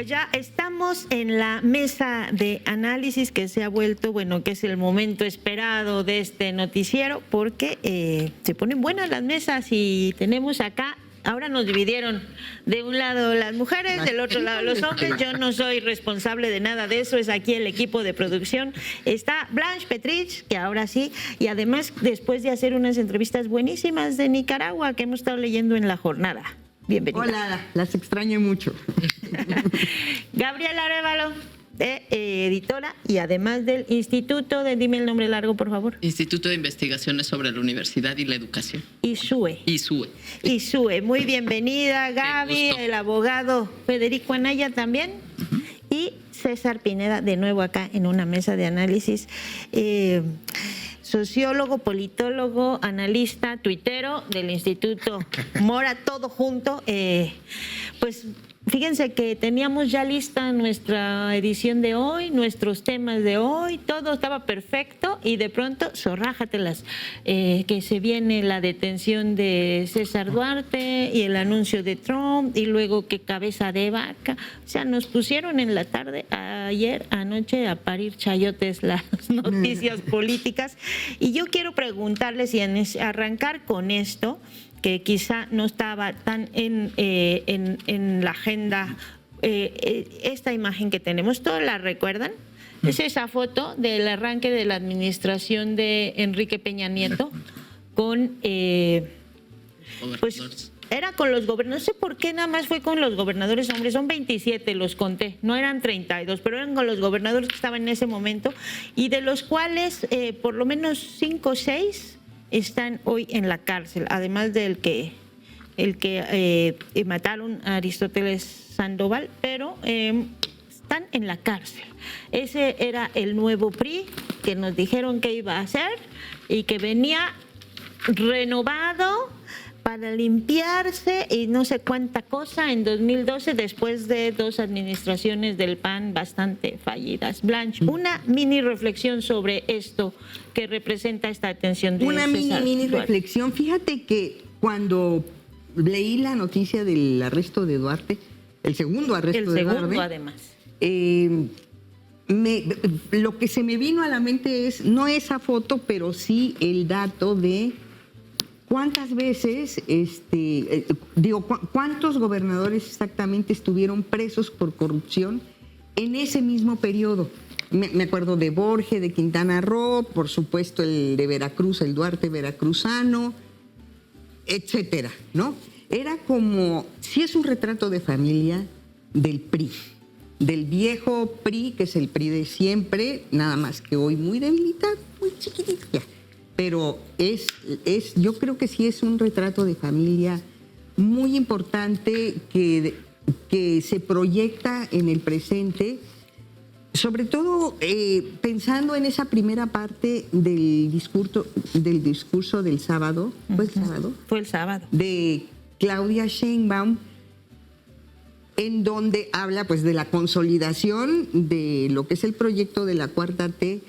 Pues ya estamos en la mesa de análisis que se ha vuelto, bueno, que es el momento esperado de este noticiero, porque se ponen buenas las mesas y tenemos acá. Ahora nos dividieron de un lado las mujeres, del otro lado los hombres. Yo no soy responsable de nada de eso, es aquí el equipo de producción. Está Blanche Petrich, que ahora sí, y además después de hacer unas entrevistas buenísimas de Nicaragua que hemos estado leyendo en la jornada. Bienvenida. Hola, las extraño mucho. Gabriela Arévalo, editora y además del Instituto de, dime el nombre largo, por favor. Instituto de Investigaciones sobre la Universidad y la Educación. ISUE. ISUE. Muy bienvenida, Gaby, el abogado Federico Anaya también. Y César Pineda, de nuevo acá en una mesa de análisis. Sociólogo, politólogo, analista, tuitero del Instituto Mora, todo junto. Pues fíjense que teníamos ya lista nuestra edición de hoy, nuestros temas de hoy, todo estaba perfecto y de pronto, zorrájatelas, que se viene la detención de César Duarte y el anuncio de Trump y luego que cabeza de vaca. O sea, nos pusieron en la tarde, anoche, a parir chayotes las noticias políticas. Y yo quiero preguntarles y arrancar con esto, que quizá no estaba tan en la agenda, esta imagen que tenemos, ¿todos la recuerdan? Es esa foto del arranque de la administración de Enrique Peña Nieto con, pues era con los gobernadores, no sé por qué nada más fue con los gobernadores hombres, son 27, los conté, no eran 32, pero eran con los gobernadores que estaban en ese momento y de los cuales por lo menos 5 o 6 están hoy en la cárcel, además del que mataron a Aristóteles Sandoval, pero están en la cárcel. Ese era el nuevo PRI que nos dijeron que iba a hacer y que venía renovado para limpiarse y no sé cuánta cosa en 2012 después de 2 administraciones del PAN bastante fallidas. Blanche, una mini reflexión sobre esto que representa esta detención de Una César mini Duarte. reflexión. Fíjate que cuando leí la noticia del arresto de Duarte, el segundo arresto de Duarte. El segundo además. Lo que se me vino a la mente es, no esa foto, pero sí el dato de ¿cuántas veces, cuántos gobernadores exactamente estuvieron presos por corrupción en ese mismo periodo? Me acuerdo de Borges, de Quintana Roo, por supuesto el de Veracruz, el Duarte veracruzano, etcétera, ¿no? Era como, sí es un retrato de familia del PRI, del viejo PRI, que es el PRI de siempre, nada más que hoy muy debilitado, muy chiquitito ya. Pero yo creo que sí es un retrato de familia muy importante que se proyecta en el presente, sobre todo pensando en esa primera parte del discurso del sábado. ¿Fue el sábado? Fue el sábado. De Claudia Sheinbaum, en donde habla pues de la consolidación de lo que es el proyecto de la Cuarta T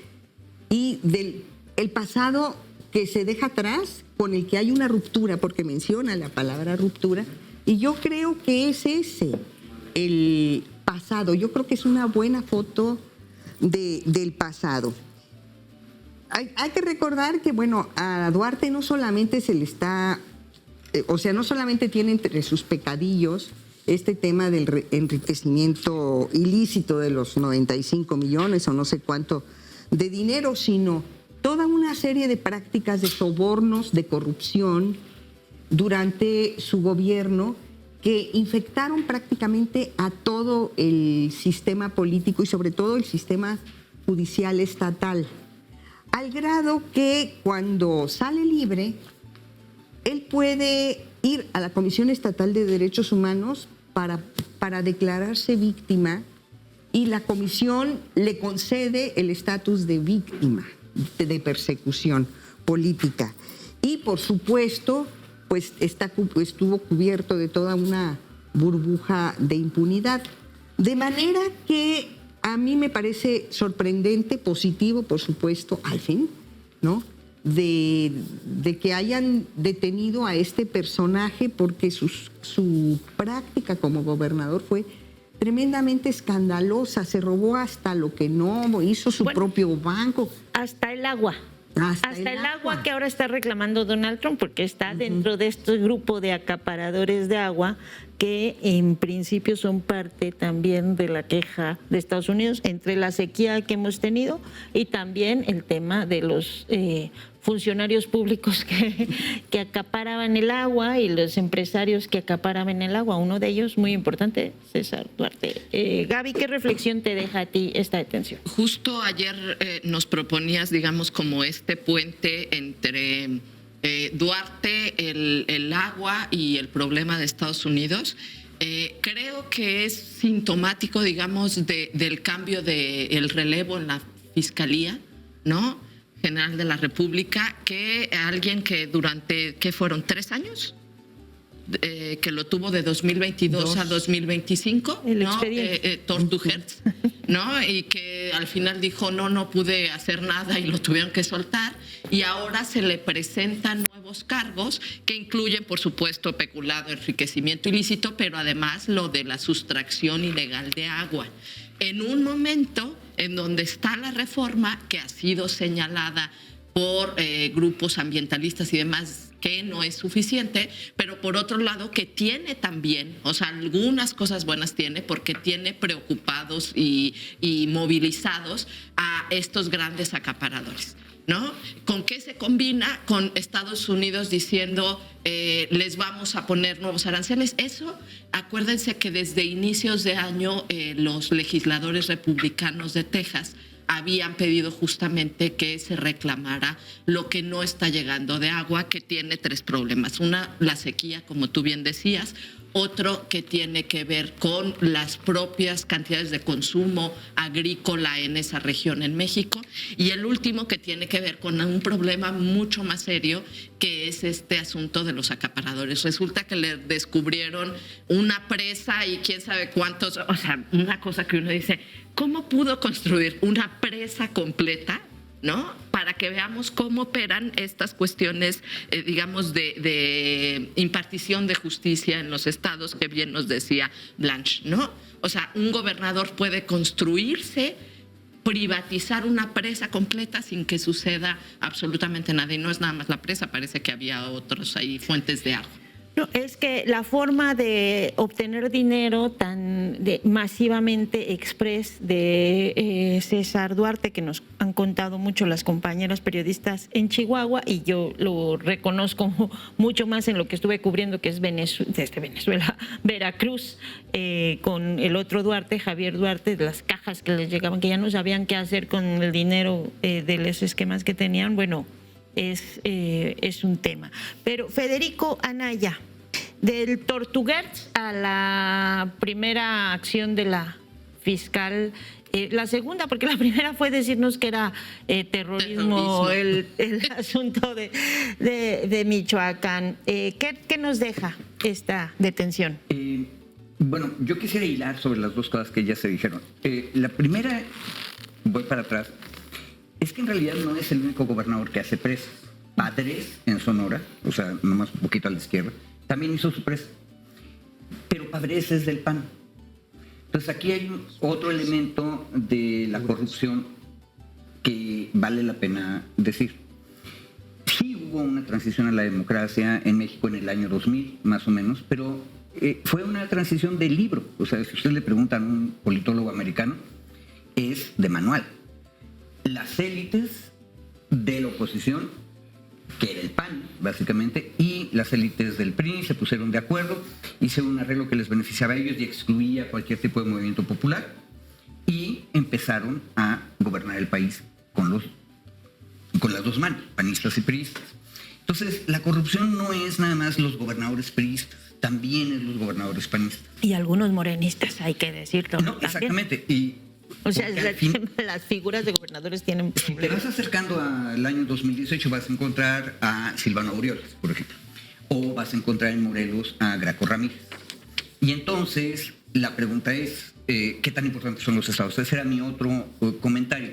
y del el pasado que se deja atrás, con el que hay una ruptura, porque menciona la palabra ruptura, y yo creo que es ese el pasado. Yo creo que es una buena foto del pasado. Hay que recordar que, bueno, a Duarte no solamente se le está, no solamente tiene entre sus pecadillos este tema del enriquecimiento ilícito de los 95 millones o no sé cuánto de dinero, sino toda una serie de prácticas de sobornos, de corrupción durante su gobierno que infectaron prácticamente a todo el sistema político y sobre todo el sistema judicial estatal, al grado que cuando sale libre, él puede ir a la Comisión Estatal de Derechos Humanos para declararse víctima y la comisión le concede el estatus de víctima de persecución política. Y por supuesto, pues estuvo cubierto de toda una burbuja de impunidad. De manera que a mí me parece sorprendente, positivo, por supuesto, al fin, ¿no? De que hayan detenido a este personaje porque su práctica como gobernador fue tremendamente escandalosa, se robó hasta lo que no, hizo su propio banco. Hasta el agua. Hasta el agua que ahora está reclamando Donald Trump, porque está dentro de este grupo de acaparadores de agua que en principio son parte también de la queja de Estados Unidos entre la sequía que hemos tenido y también el tema de los funcionarios públicos que acaparaban el agua y los empresarios que acaparaban el agua. Uno de ellos, muy importante, César Duarte. Gaby, ¿qué reflexión te deja a ti esta detención? Justo ayer nos proponías, digamos, como este puente entre Duarte, el agua y el problema de Estados Unidos. Creo que es sintomático, digamos, del cambio del relevo en la Fiscalía, ¿no?, General de la República, que alguien que durante, ¿qué fueron? 3 años, que lo tuvo de 2022 a 2025, el ¿no? expediente. Tortu Hertz, ¿no? Y que al final dijo, no pude hacer nada y lo tuvieron que soltar. Y ahora se le presentan nuevos cargos que incluyen, por supuesto, peculado, enriquecimiento ilícito, pero además lo de la sustracción ilegal de agua. En un momento en donde está la reforma que ha sido señalada por grupos ambientalistas y demás, que no es suficiente, pero por otro lado que tiene también, o sea, algunas cosas buenas tiene, porque tiene preocupados y movilizados a estos grandes acaparadores, ¿no? ¿Con qué se combina? Con Estados Unidos diciendo les vamos a poner nuevos aranceles. Eso, acuérdense que desde inicios de año los legisladores republicanos de Texas habían pedido justamente que se reclamara lo que no está llegando de agua, que tiene 3 problemas. Una, la sequía, como tú bien decías. Otro que tiene que ver con las propias cantidades de consumo agrícola en esa región en México. Y el último que tiene que ver con un problema mucho más serio, que es este asunto de los acaparadores. Resulta que le descubrieron una presa y quién sabe cuántos, o sea, una cosa que uno dice, ¿cómo pudo construir una presa completa, ¿no?, para que veamos cómo operan estas cuestiones, digamos, de impartición de justicia en los estados, que bien nos decía Blanche, ¿no? O sea, un gobernador puede construirse, privatizar una presa completa sin que suceda absolutamente nada. Y no es nada más la presa, parece que había otros ahí, fuentes de agua. No, es que la forma de obtener dinero tan masivamente express de César Duarte, que nos han contado mucho las compañeras periodistas en Chihuahua, y yo lo reconozco mucho más en lo que estuve cubriendo, que es desde Venezuela, Veracruz, con el otro Duarte, Javier Duarte, de las cajas que les llegaban, que ya no sabían qué hacer con el dinero de los esquemas que tenían. Bueno, es un tema. Pero Federico Anaya, del Tortuguerz a la primera acción de la fiscal, la segunda, porque la primera fue decirnos que era terrorismo. El asunto de Michoacán. ¿Qué nos deja esta detención? Bueno, yo quisiera hilar sobre las 2 cosas que ya se dijeron. La primera, voy para atrás, es que en realidad no es el único gobernador que hace presas. Padres, en Sonora, o sea, nomás un poquito a la izquierda, también hizo su presa. Pero Padres es del PAN. Entonces aquí hay otro elemento de la corrupción que vale la pena decir. Sí hubo una transición a la democracia en México en el año 2000, más o menos, pero fue una transición de libro. O sea, si usted le pregunta a un politólogo americano, es de manual. Las élites de la oposición, que era el PAN, básicamente, y las élites del PRI se pusieron de acuerdo, hicieron un arreglo que les beneficiaba a ellos y excluía cualquier tipo de movimiento popular, y empezaron a gobernar el país con las 2 manos, panistas y priistas. Entonces, la corrupción no es nada más los gobernadores priistas, también es los gobernadores panistas. Y algunos morenistas, hay que decirlo. No, exactamente. O sea, las figuras de gobernadores tienen problemas. Si te vas acercando al año 2018, vas a encontrar a Silvano Aureoles, por ejemplo, o vas a encontrar en Morelos a Graco Ramírez. Y entonces, la pregunta es, ¿qué tan importantes son los estados? Ese era mi otro comentario.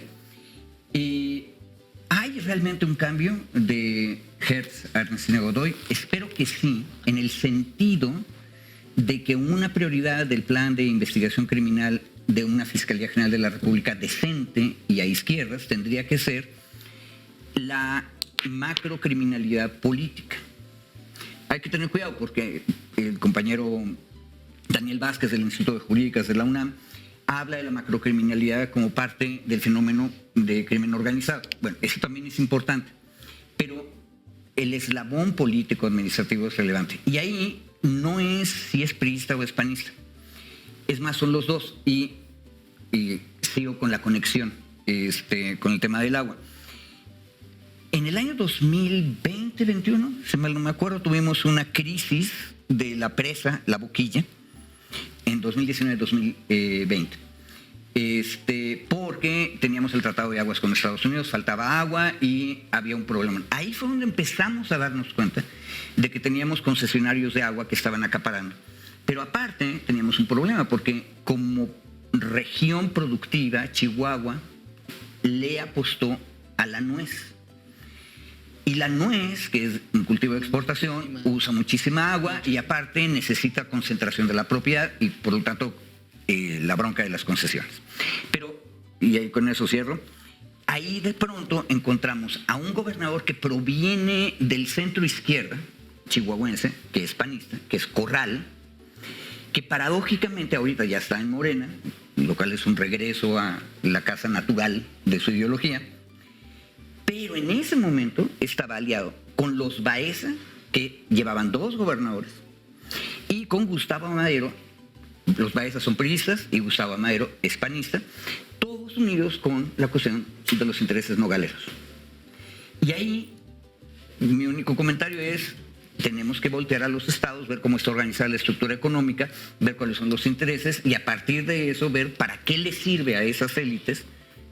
¿Hay realmente un cambio de Hertz a Ernestina Godoy? Espero que sí, en el sentido de que una prioridad del plan de investigación criminal de una Fiscalía General de la República decente y a izquierdas tendría que ser la macrocriminalidad política. Hay que tener cuidado porque el compañero Daniel Vázquez del Instituto de Jurídicas de la UNAM habla de la macrocriminalidad como parte del fenómeno de crimen organizado. Bueno, eso también es importante, pero el eslabón político administrativo es relevante. Y ahí no es si es priista o es panista. Es más, son los dos. Y sigo con la conexión con el tema del agua. En el año 2020-21, si mal no me acuerdo, tuvimos una crisis de la presa La Boquilla en 2019-2020. Porque teníamos el Tratado de Aguas con Estados Unidos, faltaba agua y había un problema. Ahí fue donde empezamos a darnos cuenta de que teníamos concesionarios de agua que estaban acaparando. Pero aparte teníamos un problema porque como región productiva, Chihuahua le apostó a la nuez. Y la nuez, que es un cultivo de exportación, usa muchísima agua y aparte necesita concentración de la propiedad y por lo tanto la bronca de las concesiones. Pero, y ahí con eso cierro, ahí de pronto encontramos a un gobernador que proviene del centro izquierda chihuahuense, que es panista, que es Corral, que paradójicamente ahorita ya está en Morena, lo cual es un regreso a la casa natural de su ideología, pero en ese momento estaba aliado con los Baeza, que llevaban 2 gobernadores, y con Gustavo Amadero. Los Baeza son priistas y Gustavo Amadero es panista, todos unidos con la cuestión de los intereses nogaleros. Y ahí mi único comentario es: tenemos que voltear a los estados, ver cómo está organizada la estructura económica, ver cuáles son los intereses y a partir de eso ver para qué le sirve a esas élites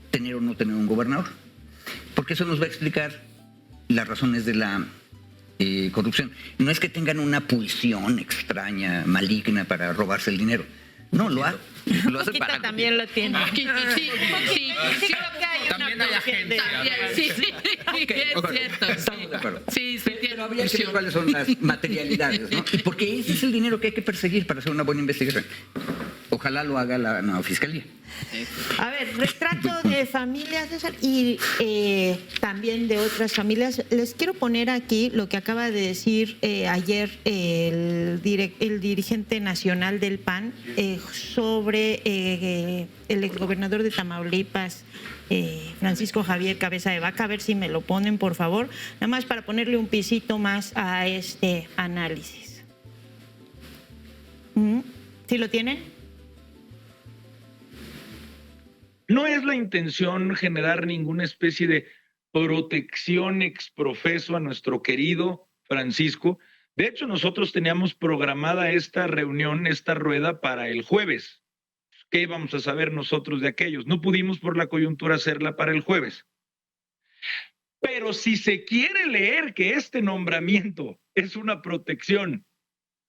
tener o no tener un gobernador. Porque eso nos va a explicar las razones de la corrupción. No es que tengan una pulsión extraña, maligna para robarse el dinero. No, lo hacen Quita también lo tiene. Sí, creo que hay También una hay agencia. sí, es cierto. Estamos de acuerdo. Sí, Pero tiene habría que ver función. cuáles son las materialidades, ¿no? Porque ese es el dinero que hay que perseguir para hacer una buena investigación. Ojalá lo haga la nueva fiscalía. A ver, retrato de familias, César, y también de otras familias. Les quiero poner aquí lo que acaba de decir ayer el dirigente nacional del PAN sobre el exgobernador de Tamaulipas, Francisco Javier Cabeza de Vaca. A ver si me lo ponen, por favor, nada más para ponerle un pisito más a este análisis. ¿Sí lo tienen? No es la intención generar ninguna especie de protección exprofeso a nuestro querido Francisco. De hecho, nosotros teníamos programada esta reunión, esta rueda para el jueves. ¿Qué íbamos a saber nosotros de aquellos? No pudimos por la coyuntura hacerla para el jueves. Pero si se quiere leer que este nombramiento es una protección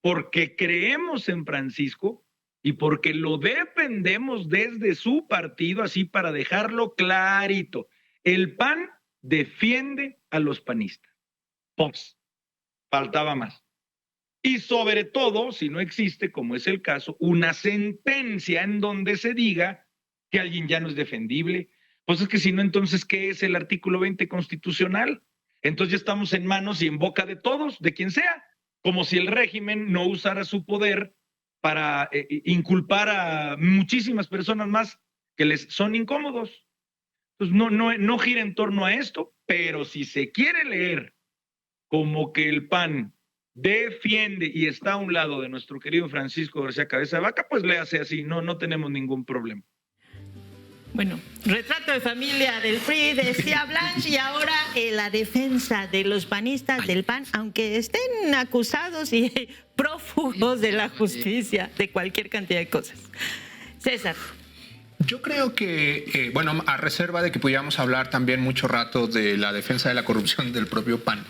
porque creemos en Francisco, y porque lo defendemos desde su partido, así para dejarlo clarito. El PAN defiende a los panistas. Pues, faltaba más. Y sobre todo, si no existe, como es el caso, una sentencia en donde se diga que alguien ya no es defendible. Pues es que si no, entonces, ¿qué es el artículo 20 constitucional? Entonces ya estamos en manos y en boca de todos, de quien sea, como si el régimen no usara su poder para inculpar a muchísimas personas más que les son incómodos. Entonces no gira en torno a esto, pero si se quiere leer como que el PAN defiende y está a un lado de nuestro querido Francisco García Cabeza de Vaca, pues léase así, no tenemos ningún problema. Bueno, retrato de familia del PRI, decía Blanche, y ahora la defensa de los panistas del PAN, aunque estén acusados y prófugos de la justicia, de cualquier cantidad de cosas. César. Yo creo que, bueno, a reserva de que pudiéramos hablar también mucho rato de la defensa de la corrupción del propio PAN,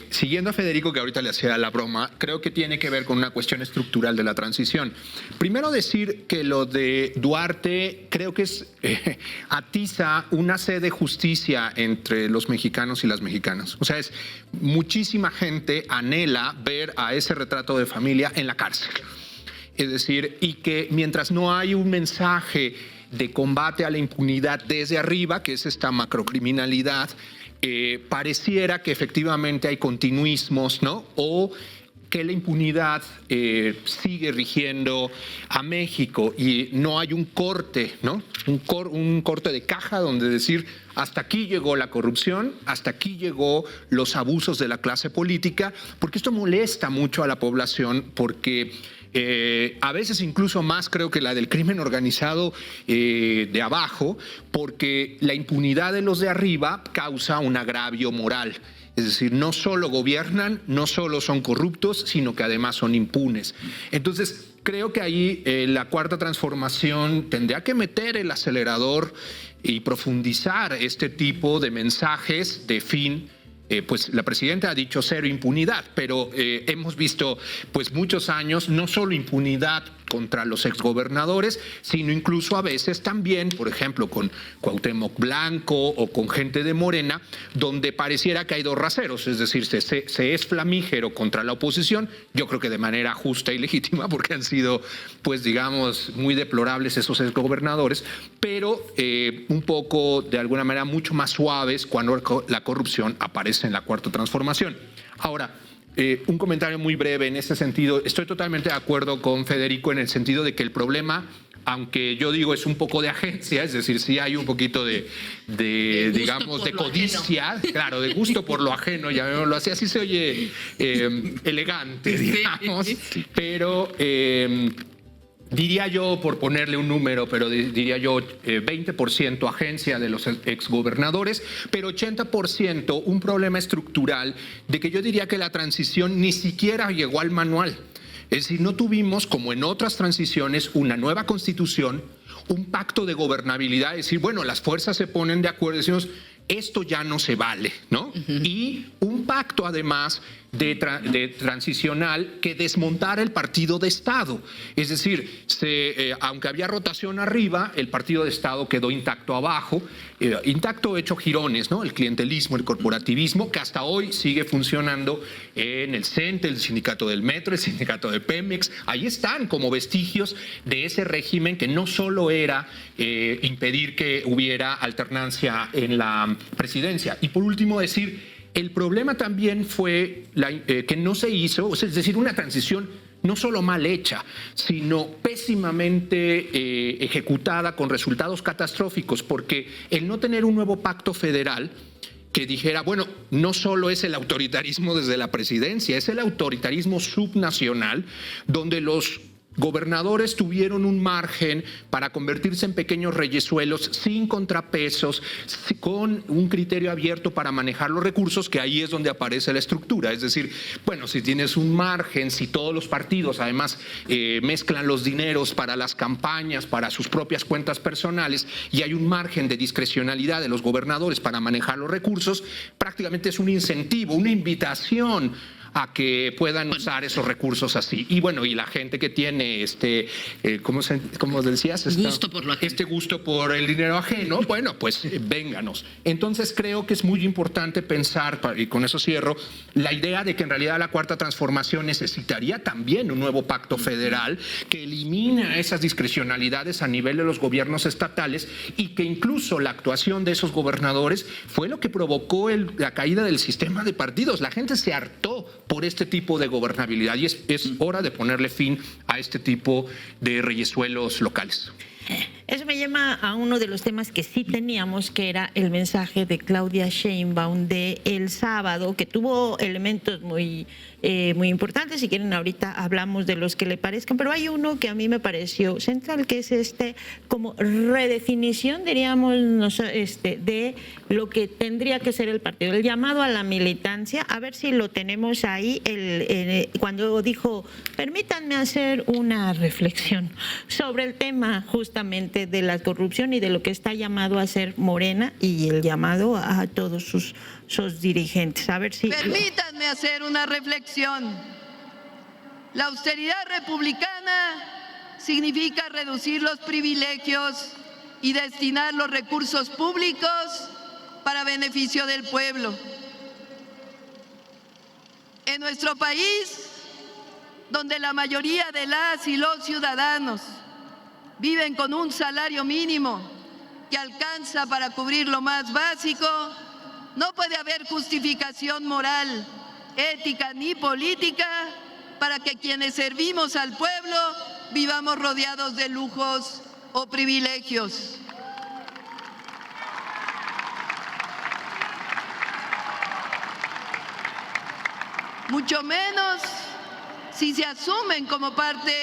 siguiendo a Federico, que ahorita le hacía la broma, creo que tiene que ver con una cuestión estructural de la transición. Primero decir que lo de Duarte creo que es atiza una sed de justicia entre los mexicanos y las mexicanas. O sea, es muchísima gente anhela ver a ese retrato de familia en la cárcel. Es decir, y que mientras no hay un mensaje de combate a la impunidad desde arriba, que es esta macrocriminalidad, pareciera que efectivamente hay continuismos, ¿no? O que la impunidad sigue rigiendo a México y no hay un corte, ¿no? Un corte de caja donde decir hasta aquí llegó la corrupción, hasta aquí llegó los abusos de la clase política, porque esto molesta mucho a la población, porque a veces incluso más creo que la del crimen organizado de abajo, porque la impunidad de los de arriba causa un agravio moral. Es decir, no solo gobiernan, no solo son corruptos, sino que además son impunes. Entonces, creo que ahí la Cuarta Transformación tendría que meter el acelerador y profundizar este tipo de mensajes de fin. Pues la presidenta ha dicho cero impunidad, pero hemos visto pues muchos años no solo impunidad contra los exgobernadores, sino incluso a veces también, por ejemplo, con Cuauhtémoc Blanco o con gente de Morena, donde pareciera que hay dos raseros, es decir, se es flamígero contra la oposición, yo creo que de manera justa y legítima, porque han sido, pues digamos, muy deplorables esos exgobernadores, pero un poco, de alguna manera, mucho más suaves cuando la corrupción aparece en la Cuarta Transformación. Ahora, un comentario muy breve en ese sentido. Estoy totalmente de acuerdo con Federico en el sentido de que el problema, aunque yo digo es un poco de agencia, es decir, sí hay un poquito de digamos, de codicia, claro, de gusto por lo ajeno, llamémoslo así, así se oye elegante, digamos, pero diría yo, por ponerle un número, pero diría yo 20% agencia de los exgobernadores, pero 80% un problema estructural de que yo diría que la transición ni siquiera llegó al manual. Es decir, no tuvimos, como en otras transiciones, una nueva constitución, un pacto de gobernabilidad, es decir, bueno, las fuerzas se ponen de acuerdo, decimos, esto ya no se vale, ¿no? Y un pacto, además, de transicional que desmontara el partido de Estado. Es decir, aunque había rotación arriba, el partido de Estado quedó intacto abajo, intacto hecho jirones, ¿no? El clientelismo, el corporativismo, que hasta hoy sigue funcionando en el CENTE, el sindicato del Metro, el sindicato de Pemex. Ahí están como vestigios de ese régimen que no solo era impedir que hubiera alternancia en la presidencia. Y por último decir, el problema también fue que no se hizo, es decir, una transición no solo mal hecha, sino pésimamente ejecutada con resultados catastróficos, porque el no tener un nuevo pacto federal que dijera, bueno, no solo es el autoritarismo desde la presidencia, es el autoritarismo subnacional, donde los gobernadores tuvieron un margen para convertirse en pequeños reyesuelos sin contrapesos, con un criterio abierto para manejar los recursos, que ahí es donde aparece la estructura. Es decir, bueno, si tienes un margen, si todos los partidos además mezclan los dineros para las campañas, para sus propias cuentas personales, y hay un margen de discrecionalidad de los gobernadores para manejar los recursos, prácticamente es un incentivo, una invitación a que puedan usar esos recursos así. Y bueno, y la gente que tiene ¿cómo decías? Gusto por lo ajeno. Este gusto por el dinero ajeno, bueno, pues vénganos. Entonces creo que es muy importante pensar, y con eso cierro, la idea de que en realidad la Cuarta Transformación necesitaría también un nuevo pacto federal que elimine esas discrecionalidades a nivel de los gobiernos estatales, y que incluso la actuación de esos gobernadores fue lo que provocó la caída del sistema de partidos. La gente se hartó por este tipo de gobernabilidad y es hora de ponerle fin a este tipo de reyesuelos locales. Eso me llama a uno de los temas que sí teníamos, que era el mensaje de Claudia Sheinbaum de el sábado, que tuvo elementos muy importantes. Si quieren, ahorita hablamos de los que le parezcan, pero hay uno que a mí me pareció central, que es como redefinición, diríamos, de lo que tendría que ser el partido, el llamado a la militancia. A ver si lo tenemos ahí, cuando dijo, permítanme hacer una reflexión sobre el tema justamente precisamente de la corrupción y de lo que está llamado a ser Morena y el llamado a todos sus dirigentes. A ver si... Permítanme hacer una reflexión. La austeridad republicana significa reducir los privilegios y destinar los recursos públicos para beneficio del pueblo. En nuestro país, donde la mayoría de las y los ciudadanos viven con un salario mínimo que alcanza para cubrir lo más básico, no puede haber justificación moral, ética ni política para que quienes servimos al pueblo vivamos rodeados de lujos o privilegios. Mucho menos si se asumen como parte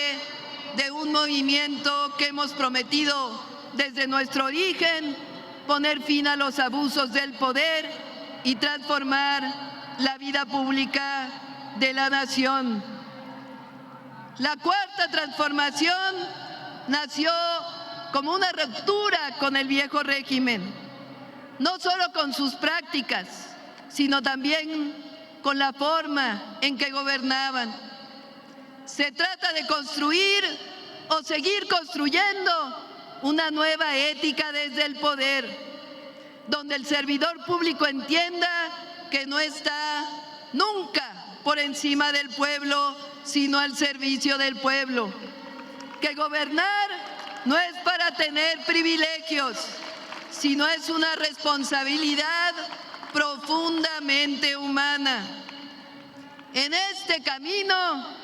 de un movimiento que hemos prometido desde nuestro origen poner fin a los abusos del poder y transformar la vida pública de la nación. La cuarta transformación nació como una ruptura con el viejo régimen, no solo con sus prácticas, sino también con la forma en que gobernaban. Se trata de construir o seguir construyendo una nueva ética desde el poder, donde el servidor público entienda que no está nunca por encima del pueblo, sino al servicio del pueblo. Que gobernar no es para tener privilegios, sino es una responsabilidad profundamente humana. En este camino,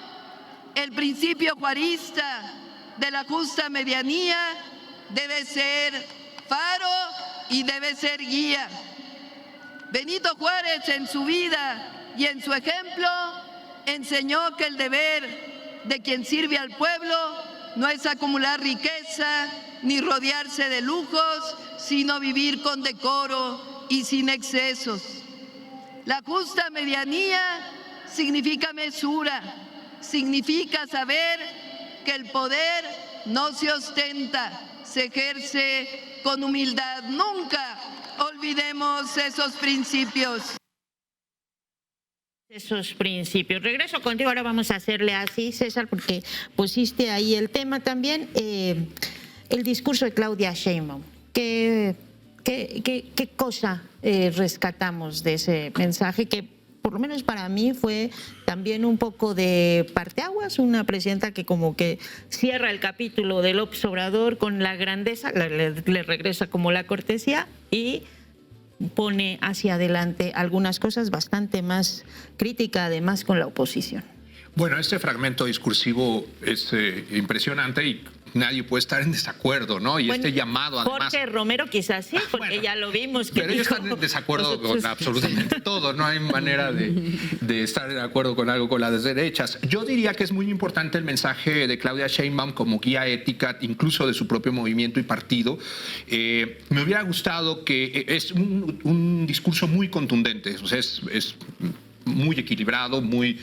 el principio juarista de la justa medianía debe ser faro y debe ser guía. Benito Juárez, en su vida y en su ejemplo, enseñó que el deber de quien sirve al pueblo no es acumular riqueza ni rodearse de lujos, sino vivir con decoro y sin excesos. La justa medianía significa mesura, significa saber que el poder no se ostenta, se ejerce con humildad. Nunca olvidemos esos principios. Esos principios. Regreso contigo, ahora vamos a hacerle así, César, porque pusiste ahí el tema también, el discurso de Claudia Sheinbaum. ¿Qué cosa rescatamos de ese mensaje que por lo menos para mí fue también un poco de parteaguas? Una presidenta que como que cierra el capítulo de López Obrador con la grandeza, le regresa como la cortesía y pone hacia adelante algunas cosas bastante más crítica, además con la oposición. Bueno, este fragmento discursivo es impresionante y nadie puede estar en desacuerdo, ¿no? Y Bueno, este llamado, además... Jorge Romero quizás sí, porque Bueno, ya lo vimos. Que pero ellos dijo, están en desacuerdo nosotros- con absolutamente todo, no hay manera de estar de acuerdo con algo con las derechas. Yo diría que es muy importante el mensaje de Claudia Sheinbaum como guía ética, incluso de su propio movimiento y partido. Me hubiera gustado que es un discurso muy contundente, o sea, es muy equilibrado, muy...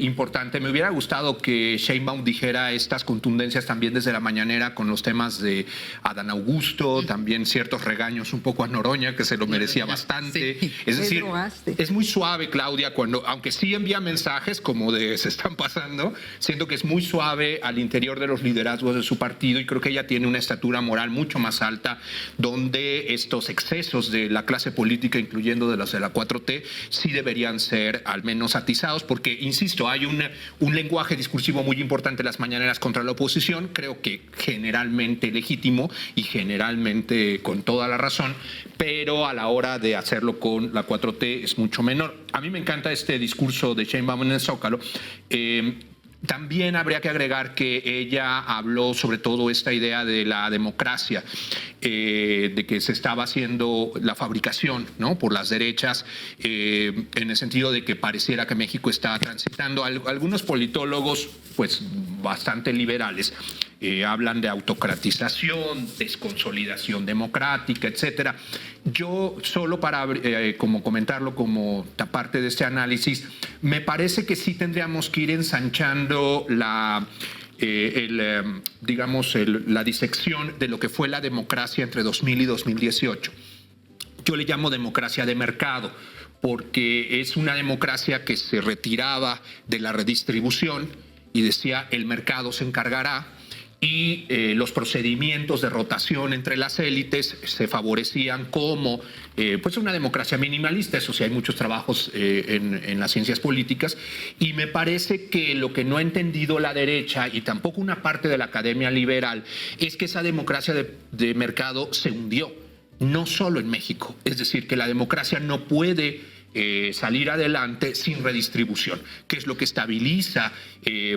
importante. Me hubiera gustado que Sheinbaum dijera estas contundencias también desde la mañanera con los temas de Adán Augusto, también ciertos regaños un poco a Noroña, que se lo merecía bastante. Sí. Es decir, Pedro Aste. es muy suave Claudia cuando, aunque sí envía mensajes como de se están pasando, siento que es muy suave al interior de los liderazgos de su partido y creo que ella tiene una estatura moral mucho más alta donde estos excesos de la clase política, incluyendo de los de la 4T, sí deberían ser al menos atizados porque, insisto, hay un lenguaje discursivo muy importante en las mañaneras contra la oposición, creo que generalmente legítimo y generalmente con toda la razón, pero a la hora de hacerlo con la 4T es mucho menor. A mí me encanta este discurso de Sheinbaum en el Zócalo. También habría que agregar que ella habló sobre todo esta idea de la democracia, de que se estaba haciendo la fabricación, ¿no?, por las derechas, en el sentido de que pareciera que México está transitando. Algunos politólogos, pues bastante liberales, hablan de autocratización, desconsolidación democrática, etcétera. Yo solo para como comentarlo como parte de este análisis, me parece que sí tendríamos que ir ensanchando la disección de lo que fue la democracia entre 2000 y 2018. Yo le llamo democracia de mercado, porque es una democracia que se retiraba de la redistribución y decía el mercado se encargará, y los procedimientos de rotación entre las élites se favorecían como pues una democracia minimalista. Eso sí, hay muchos trabajos en las ciencias políticas, y me parece que lo que no ha entendido la derecha y tampoco una parte de la academia liberal es que esa democracia de mercado se hundió, no solo en México. Es decir, que la democracia no puede salir adelante sin redistribución, que es lo que estabiliza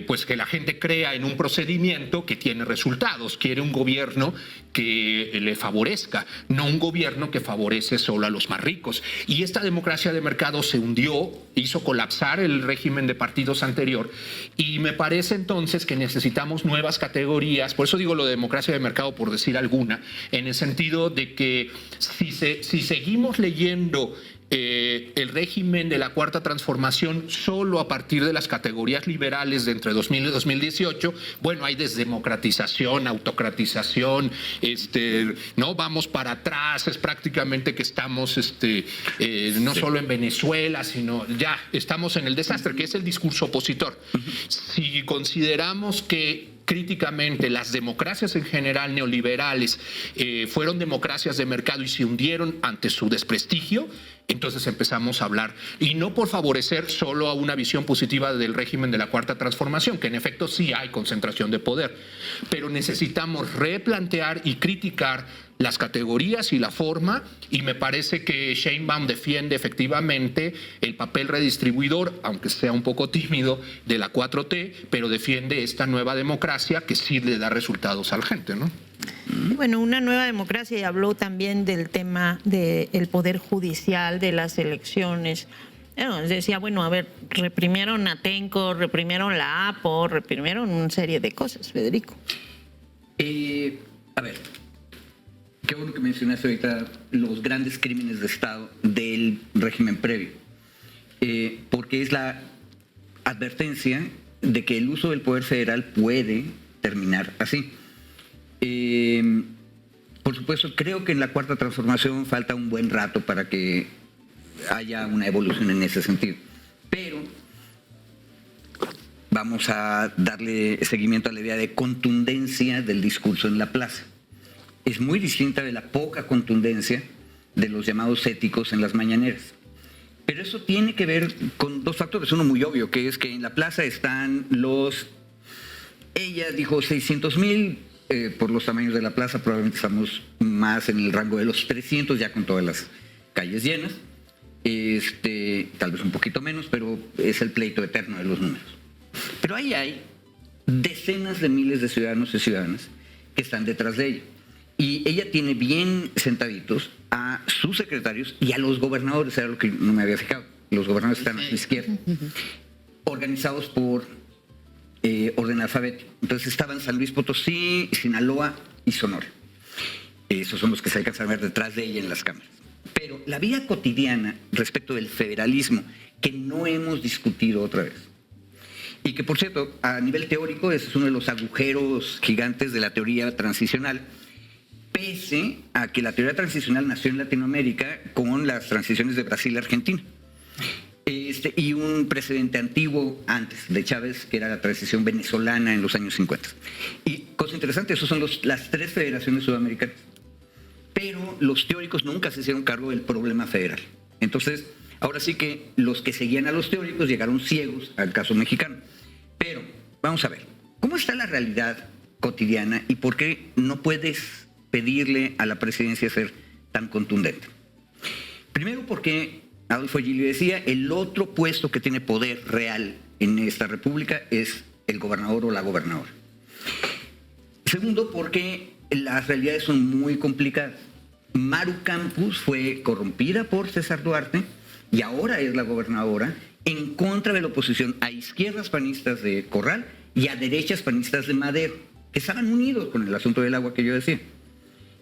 pues que la gente crea en un procedimiento que tiene resultados. Quiere un gobierno que le favorezca, no un gobierno que favorece solo a los más ricos. Y esta democracia de mercado se hundió, hizo colapsar el régimen de partidos anterior, y me parece entonces que necesitamos nuevas categorías. Por eso digo lo de democracia de mercado, por decir alguna, en el sentido de que si seguimos leyendo el régimen de la Cuarta Transformación solo a partir de las categorías liberales de entre 2000 y 2018, bueno, hay desdemocratización, autocratización, no vamos para atrás, es prácticamente que estamos no solo en Venezuela, sino ya estamos en el desastre, que es el discurso opositor. Si consideramos que críticamente las democracias en general neoliberales fueron democracias de mercado y se hundieron ante su desprestigio, entonces empezamos a hablar, y no por favorecer solo a una visión positiva del régimen de la Cuarta Transformación, que en efecto sí hay concentración de poder, pero necesitamos replantear y criticar las categorías y la forma, y me parece que Sheinbaum defiende efectivamente el papel redistribuidor, aunque sea un poco tímido, de la 4T, pero defiende esta nueva democracia que sí le da resultados a la gente, ¿no? Bueno, una nueva democracia, y habló también del tema del poder judicial, de las elecciones. Decía, bueno, a ver, reprimieron a Tenco, reprimieron la APO, reprimieron una serie de cosas, Federico. A ver, qué bueno que mencionaste ahorita los grandes crímenes de Estado del régimen previo, porque es la advertencia de que el uso del poder federal puede terminar así. Por supuesto, creo que en la Cuarta Transformación falta un buen rato para que haya una evolución en ese sentido, pero vamos a darle seguimiento a la idea de contundencia del discurso en la plaza. Es muy distinta de la poca contundencia de los llamados éticos en las mañaneras. Pero eso tiene que ver con dos factores. Uno muy obvio, que es que en la plaza están ella dijo 600,000, por los tamaños de la plaza probablemente estamos más en el rango de los 300, ya con todas las calles llenas. Tal vez un poquito menos, pero es el pleito eterno de los números. Pero ahí hay decenas de miles de ciudadanos y ciudadanas que están detrás de ella. Y ella tiene bien sentaditos a sus secretarios y a los gobernadores, era lo que no me había fijado. Los gobernadores están a su izquierda, organizados por orden alfabético. Entonces estaban San Luis Potosí, Sinaloa y Sonora. Esos son los que se alcanzan a ver detrás de ella en las cámaras. Pero la vida cotidiana respecto del federalismo, que no hemos discutido otra vez, y que por cierto, a nivel teórico, ese es uno de los agujeros gigantes de la teoría transicional, pese a que la teoría transicional nació en Latinoamérica con las transiciones de Brasil y Argentina. Y un precedente antiguo antes de Chávez, que era la transición venezolana en los años 50. Y cosa interesante, esas son las tres federaciones sudamericanas. Pero los teóricos nunca se hicieron cargo del problema federal. Entonces, ahora sí que los que seguían a los teóricos llegaron ciegos al caso mexicano. Pero, vamos a ver, ¿cómo está la realidad cotidiana y por qué no puedes pedirle a la presidencia ser tan contundente? Primero porque Adolfo Gili decía, el otro puesto que tiene poder real en esta república es el gobernador o la gobernadora. Segundo, porque las realidades son muy complicadas. Maru Campos fue corrompida por César Duarte y ahora es la gobernadora en contra de la oposición a izquierdas panistas de Corral y a derechas panistas de Madero, que estaban unidos con el asunto del agua que yo decía.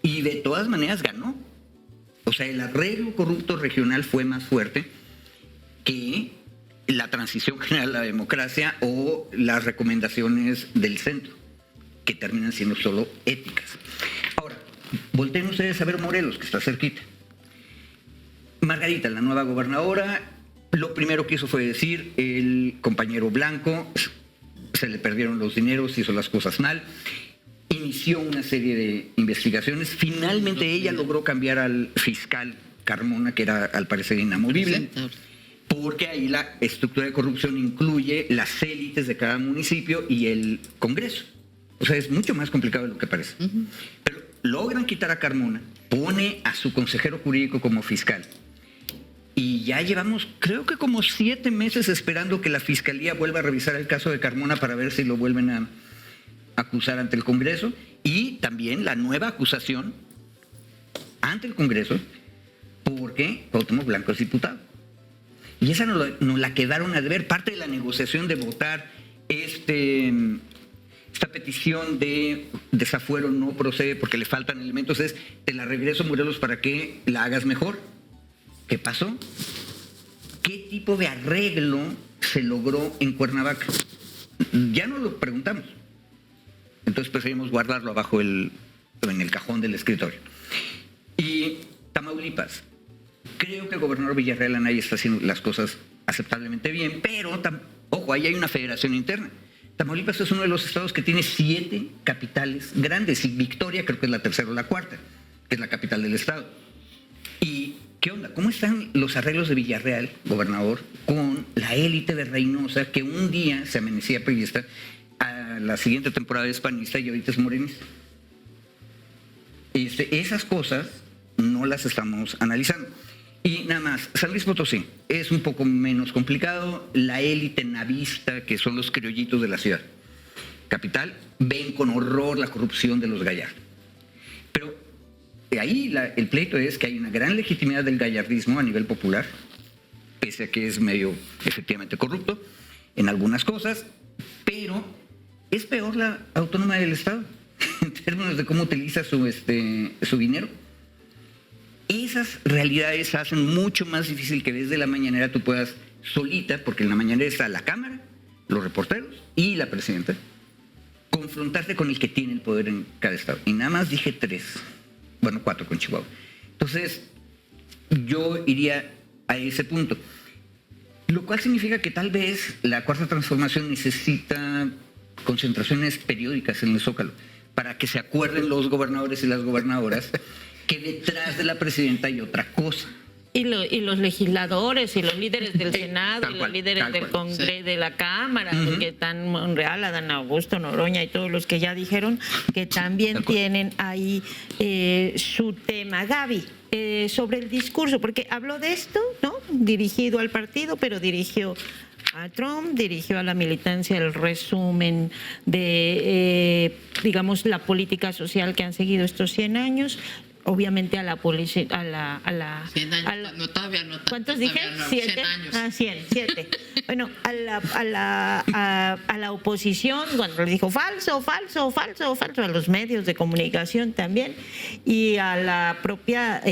Y de todas maneras ganó. O sea, el arreglo corrupto regional fue más fuerte que la transición general a la democracia o las recomendaciones del centro, que terminan siendo solo éticas. Ahora, volteen ustedes a ver Morelos, que está cerquita. Margarita, la nueva gobernadora, lo primero que hizo fue decir, el compañero Blanco se le perdieron los dineros, hizo las cosas mal, inició una serie de investigaciones, finalmente ella logró cambiar al fiscal Carmona, que era al parecer inamovible, porque ahí la estructura de corrupción incluye las élites de cada municipio y el Congreso. O sea, es mucho más complicado de lo que parece. Pero logran quitar a Carmona, pone a su consejero jurídico como fiscal. Y ya llevamos, creo que como 7 meses esperando que la Fiscalía vuelva a revisar el caso de Carmona para ver si lo vuelven a acusar ante el Congreso. Y también la nueva acusación ante el Congreso, porque Cuauhtémoc Blanco es diputado. Y esa nos la quedaron a deber. Parte de la negociación de votar esta petición de desafuero no procede porque le faltan elementos, es te la regreso, Morelos, para que la hagas mejor. ¿Qué pasó? ¿Qué tipo de arreglo se logró en Cuernavaca? Ya no lo preguntamos. Entonces preferimos guardarlo abajo en el cajón del escritorio. Y Tamaulipas. Creo que el gobernador Villarreal Anaya está haciendo las cosas aceptablemente bien, pero, ojo, ahí hay una federación interna. Tamaulipas es uno de los estados que tiene 7 capitales grandes y Victoria creo que es la tercera o la cuarta, que es la capital del estado. ¿Y qué onda? ¿Cómo están los arreglos de Villarreal, gobernador, con la élite de Reynosa que un día se amanecía priista, a la siguiente temporada es panista y ahorita es morenista? Esas cosas no las estamos analizando. Y nada más, San Luis Potosí es un poco menos complicado. La élite navista, que son los criollitos de la ciudad capital, ven con horror la corrupción de los Gallardo. Pero ahí el pleito es que hay una gran legitimidad del gallardismo a nivel popular, pese a que es medio efectivamente corrupto en algunas cosas, pero es peor la autónoma del Estado en términos de cómo utiliza su dinero. Esas realidades hacen mucho más difícil que desde la mañanera tú puedas solita, porque en la mañanera está la Cámara, los reporteros y la presidenta, confrontarte con el que tiene el poder en cada estado. Y nada más dije 3, bueno, 4 con Chihuahua. Entonces, yo iría a ese punto. Lo cual significa que tal vez la Cuarta Transformación necesita concentraciones periódicas en el Zócalo para que se acuerden los gobernadores y las gobernadoras que detrás de la presidenta hay otra cosa. Y los legisladores y los líderes del Senado y los líderes del Congreso, de la Cámara, que están Monreal, Adán Augusto, Noroña y todos los que ya dijeron que también tienen ahí su tema. Gaby, sobre el discurso, porque habló de esto, ¿no? Dirigido al partido, pero dirigió a Trump, dirigió a la militancia el resumen de, digamos, la política social que han seguido estos 100 años. Obviamente a la policía, 100 años, no, todavía no. ¿Cuántos dije? No, 7. 100 años. 7. Bueno, a la oposición, cuando le dijo falso, a los medios de comunicación también, y a la propia,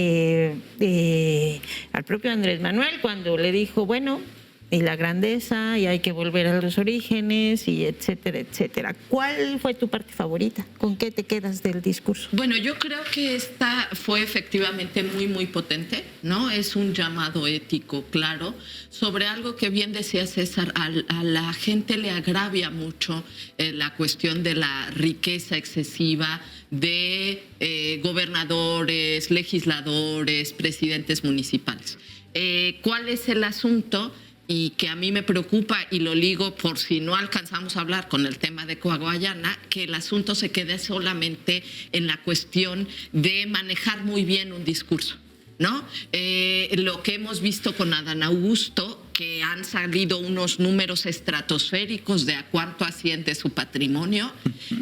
al propio Andrés Manuel, cuando le dijo, bueno, y la grandeza, y hay que volver a los orígenes, y etcétera, etcétera. ¿Cuál fue tu parte favorita? ¿Con qué te quedas del discurso? Bueno, yo creo que esta fue efectivamente muy, muy potente, ¿no? Es un llamado ético, claro, sobre algo que bien decía César, a la gente le agravia mucho la cuestión de la riqueza excesiva de gobernadores, legisladores, presidentes municipales. ¿Cuál es el asunto? Y que a mí me preocupa, y lo ligo por si no alcanzamos a hablar con el tema de Coahuayana, que el asunto se quede solamente en la cuestión de manejar muy bien un discurso, ¿no? Lo que hemos visto con Adán Augusto, que han salido unos números estratosféricos de a cuánto asciende su patrimonio,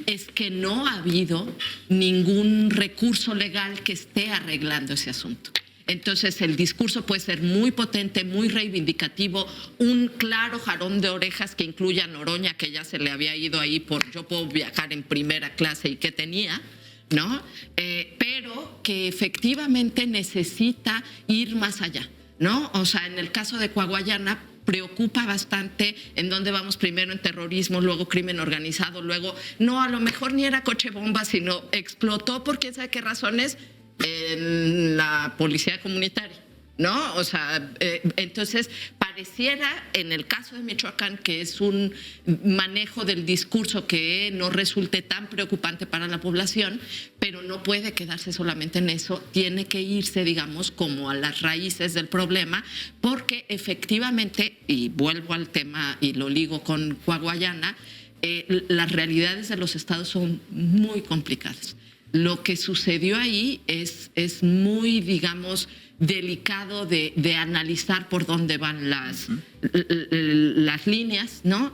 es que no ha habido ningún recurso legal que esté arreglando ese asunto. Entonces el discurso puede ser muy potente, muy reivindicativo, un claro jarón de orejas que incluya a Noroña, que ya se le había ido ahí por yo puedo viajar en primera clase y que tenía, ¿no? Pero que efectivamente necesita ir más allá, ¿no? O sea, en el caso de Coahuayana, preocupa bastante en dónde vamos primero en terrorismo, luego crimen organizado, luego, no, a lo mejor ni era coche bomba, sino explotó por quién sabe qué razones en la policía comunitaria, ¿no? O sea, entonces pareciera en el caso de Michoacán que es un manejo del discurso que no resulte tan preocupante para la población, pero no puede quedarse solamente en eso, tiene que irse, digamos, como a las raíces del problema, porque efectivamente, y vuelvo al tema y lo ligo con Coahuayana, las realidades de los estados son muy complicadas. Lo que sucedió ahí es muy, digamos, delicado de analizar por dónde van las líneas, ¿no?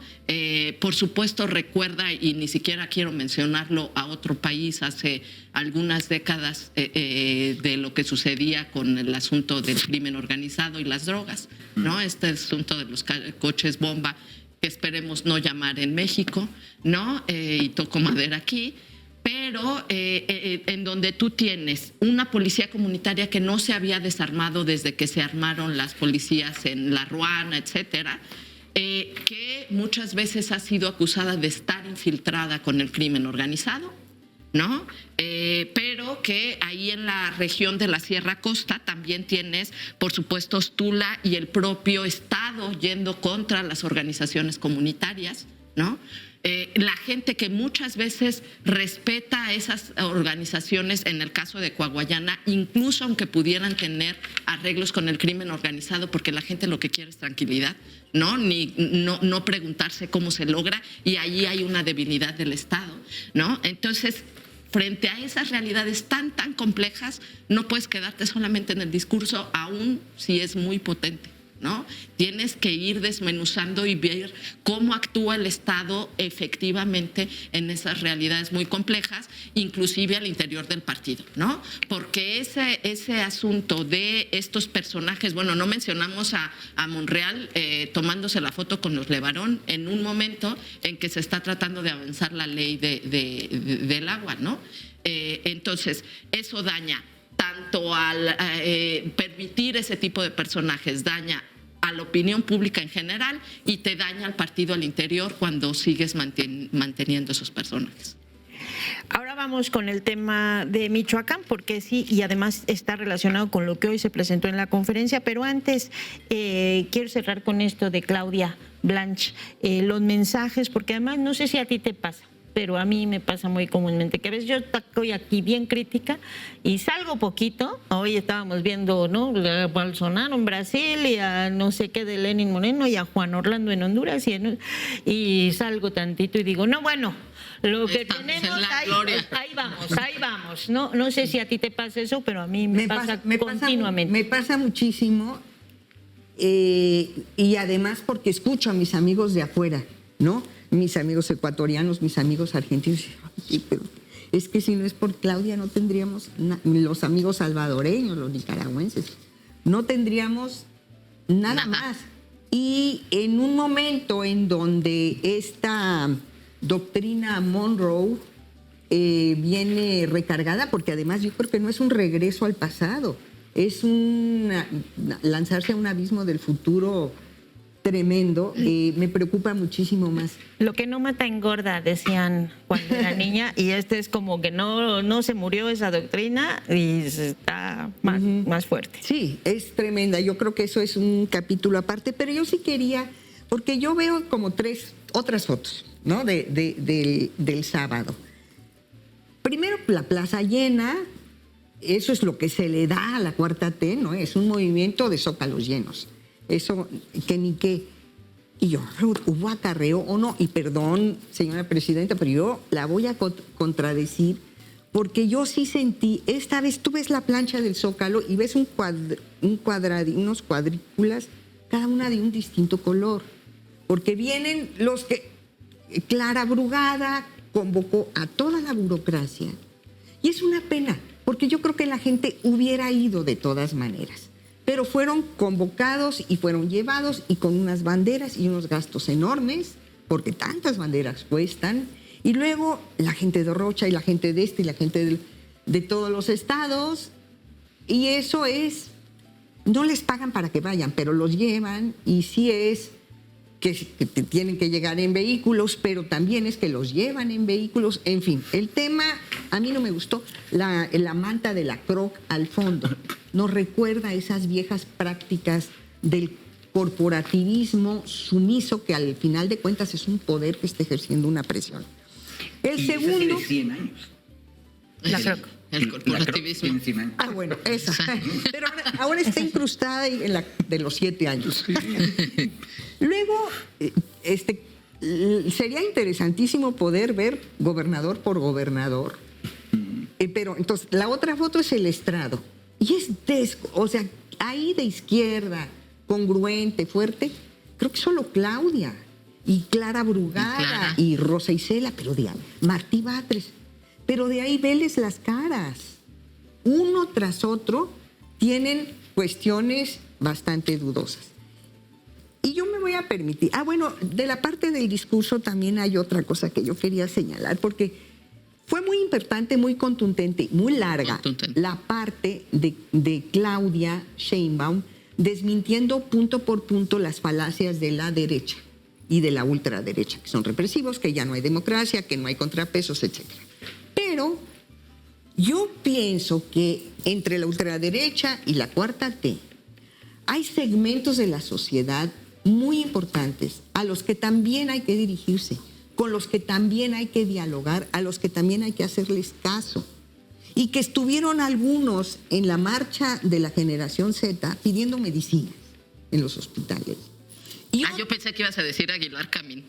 Por supuesto recuerda, y ni siquiera quiero mencionarlo, a otro país hace algunas décadas de lo que sucedía con el asunto del crimen organizado y las drogas, ¿no? Este asunto de los coches bomba, que esperemos no llamar en México, ¿no? Y toco madera aquí. Pero en donde tú tienes una policía comunitaria que no se había desarmado desde que se armaron las policías en La Ruana, etcétera, que muchas veces ha sido acusada de estar infiltrada con el crimen organizado, ¿no? Pero que ahí en la región de la Sierra Costa también tienes, por supuesto, Tula y el propio Estado yendo contra las organizaciones comunitarias, ¿no? La gente que muchas veces respeta a esas organizaciones, en el caso de Coahuayana, incluso aunque pudieran tener arreglos con el crimen organizado, porque la gente lo que quiere es tranquilidad, ¿no? No preguntarse cómo se logra, y ahí hay una debilidad del Estado, ¿no? Entonces, frente a esas realidades tan complejas, no puedes quedarte solamente en el discurso, aun si es muy potente, ¿no? Tienes que ir desmenuzando y ver cómo actúa el Estado efectivamente en esas realidades muy complejas, inclusive al interior del partido, ¿no? Porque ese asunto de estos personajes, bueno, no mencionamos a Monreal tomándose la foto con los Levarón en un momento en que se está tratando de avanzar la ley del agua, ¿no? Entonces, eso daña tanto al permitir ese tipo de personajes, daña a la opinión pública en general y te daña al partido al interior cuando sigues manteniendo esos personajes. Ahora vamos con el tema de Michoacán, porque sí, y además está relacionado con lo que hoy se presentó en la conferencia, pero antes quiero cerrar con esto de Claudia Blanch, los mensajes, porque además no sé si a ti te pasa, pero a mí me pasa muy comúnmente, que a veces yo estoy aquí bien crítica y salgo poquito. Hoy estábamos viendo, ¿no?, a Bolsonaro en Brasil y a no sé qué de Lenín Moreno y a Juan Orlando en Honduras y salgo tantito y digo, no, bueno, lo que tenemos, ahí vamos. No sé si a ti te pasa eso, pero a mí me pasa continuamente. Me pasa muchísimo y además porque escucho a mis amigos de afuera, ¿no? Mis amigos ecuatorianos, mis amigos argentinos. Pero es que si no es por Claudia no tendríamos, los amigos salvadoreños, los nicaragüenses, no tendríamos nada más. Y en un momento en donde esta doctrina Monroe viene recargada, porque además yo creo que no es un regreso al pasado, es lanzarse a un abismo del futuro tremendo, me preocupa muchísimo más. Lo que no mata engorda, decían cuando era niña, y es como que no se murió esa doctrina y está más fuerte. Sí, es tremenda. Yo creo que eso es un capítulo aparte, pero yo sí quería, porque yo veo como otras fotos, ¿no?, del sábado. Primero, la plaza llena, eso es lo que se le da a la Cuarta T, ¿no? Es un movimiento de zócalos llenos. Eso, que ni qué. Y yo, ¿hubo acarreo o no? Y perdón, señora presidenta, pero yo la voy a contradecir, porque yo sí sentí, esta vez tú ves la plancha del Zócalo y ves unos cuadrículas, cada una de un distinto color. Porque vienen los que Clara Brugada convocó a toda la burocracia. Y es una pena, porque yo creo que la gente hubiera ido de todas maneras. Pero fueron convocados y fueron llevados y con unas banderas y unos gastos enormes, porque tantas banderas cuestan. Y luego la gente de Rocha y la gente de y la gente de todos los estados. Y eso es no les pagan para que vayan, pero los llevan y sí es que tienen que llegar en vehículos, pero también es que los llevan en vehículos. En fin, el tema a mí no me gustó. La manta de la Croc al fondo nos recuerda a esas viejas prácticas del corporativismo sumiso que al final de cuentas es un poder que está ejerciendo una presión. El Y esa segundo... tiene 100 años. El corporativismo. Tiene 100 años. Ah, bueno, esa. Pero ahora está incrustada en la de los 7 años. Luego, sería interesantísimo poder ver gobernador por gobernador. Pero entonces, la otra foto es el estrado. Y es o sea, ahí de izquierda, congruente, fuerte, creo que solo Claudia y Clara Brugada y Rosa Isela, pero de ahí, Martí Batres. Pero de ahí veles las caras. Uno tras otro tienen cuestiones bastante dudosas. Y yo me voy a permitir... bueno, de la parte del discurso también hay otra cosa que yo quería señalar, porque fue muy importante, muy contundente, muy larga la parte de Claudia Sheinbaum desmintiendo punto por punto las falacias de la derecha y de la ultraderecha, que son represivos, que ya no hay democracia, que no hay contrapesos, etcétera. Pero yo pienso que entre la ultraderecha y la cuarta T hay segmentos de la sociedad muy importantes a los que también hay que dirigirse, con los que también hay que dialogar, a los que también hay que hacerles caso. Y que estuvieron algunos en la marcha de la generación Z pidiendo medicinas en los hospitales. Y yo pensé que ibas a decir Aguilar Camín.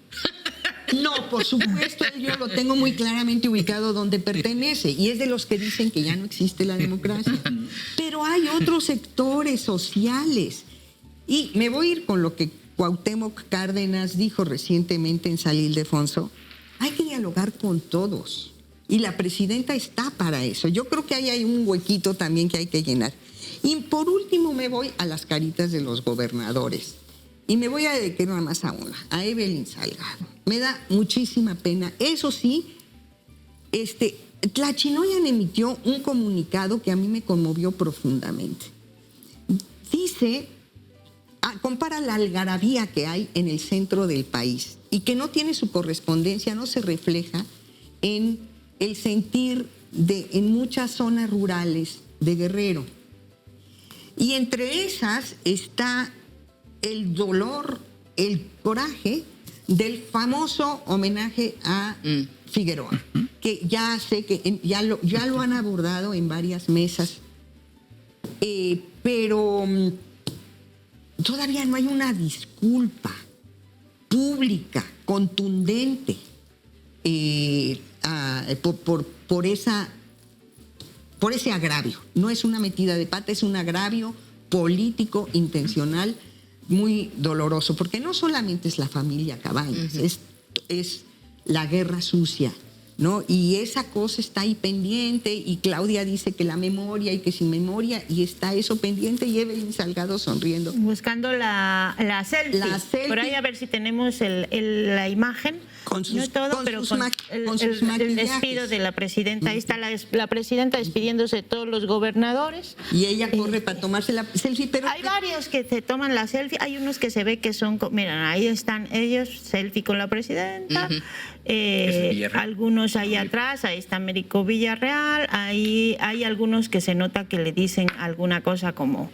No, por supuesto, yo lo tengo muy claramente ubicado donde pertenece y es de los que dicen que ya no existe la democracia. Pero hay otros sectores sociales y me voy a ir con lo que Cuauhtémoc Cárdenas dijo recientemente en San Ildefonso. Hay que dialogar con todos y la presidenta está para eso. Yo creo que ahí hay un huequito también que hay que llenar. Y por último me voy a las caritas de los gobernadores. Y me voy a dedicar nada más a una, a Evelyn Salgado. Me da muchísima pena. Eso sí, Tlachinoyan emitió un comunicado que a mí me conmovió profundamente. Dice, compara la algarabía que hay en el centro del país y que no tiene su correspondencia, no se refleja en el sentir en muchas zonas rurales de Guerrero. Y entre esas está el dolor, el coraje del famoso homenaje a Figueroa, que ya sé que ya lo han abordado en varias mesas, pero todavía no hay una disculpa pública, contundente, por ese agravio. No es una metida de pata, es un agravio político intencional muy doloroso, porque no solamente es la familia Cabañas, es la guerra sucia, ¿no? Y esa cosa está ahí pendiente y Claudia dice que la memoria y que sin memoria y está eso pendiente y Evelyn Salgado sonriendo. Buscando la selfie. La selfie. Por ahí a ver si tenemos la imagen. Con sus, no todo, con pero sus con sus el despido de la presidenta. Ahí está la presidenta despidiéndose de todos los gobernadores. Y ella corre para tomarse la selfie, pero... Hay varios que se toman la selfie, hay unos que se ve que son... Miren, ahí están ellos, selfie con la presidenta. Algunos ahí atrás, ahí está Américo Villarreal. Ahí hay algunos que se nota que le dicen alguna cosa como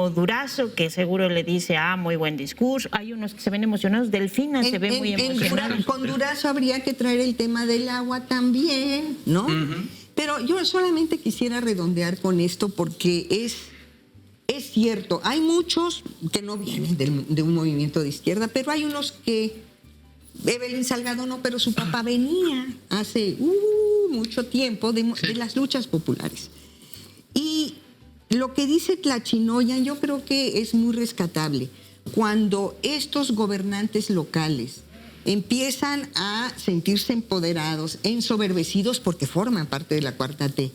Durazo, que seguro le dice, muy buen discurso. Hay unos que se ven emocionados. Delfina se ve muy emocionada. Con Durazo habría que traer el tema del agua también, ¿no? Pero yo solamente quisiera redondear con esto porque es cierto, hay muchos que no vienen de un movimiento de izquierda, pero hay unos que, Evelyn Salgado no, pero su papá venía hace mucho tiempo de las luchas populares. Y lo que dice Tlachinoyan yo creo que es muy rescatable. Cuando estos gobernantes locales empiezan a sentirse empoderados, ensoberbecidos porque forman parte de la cuarta T,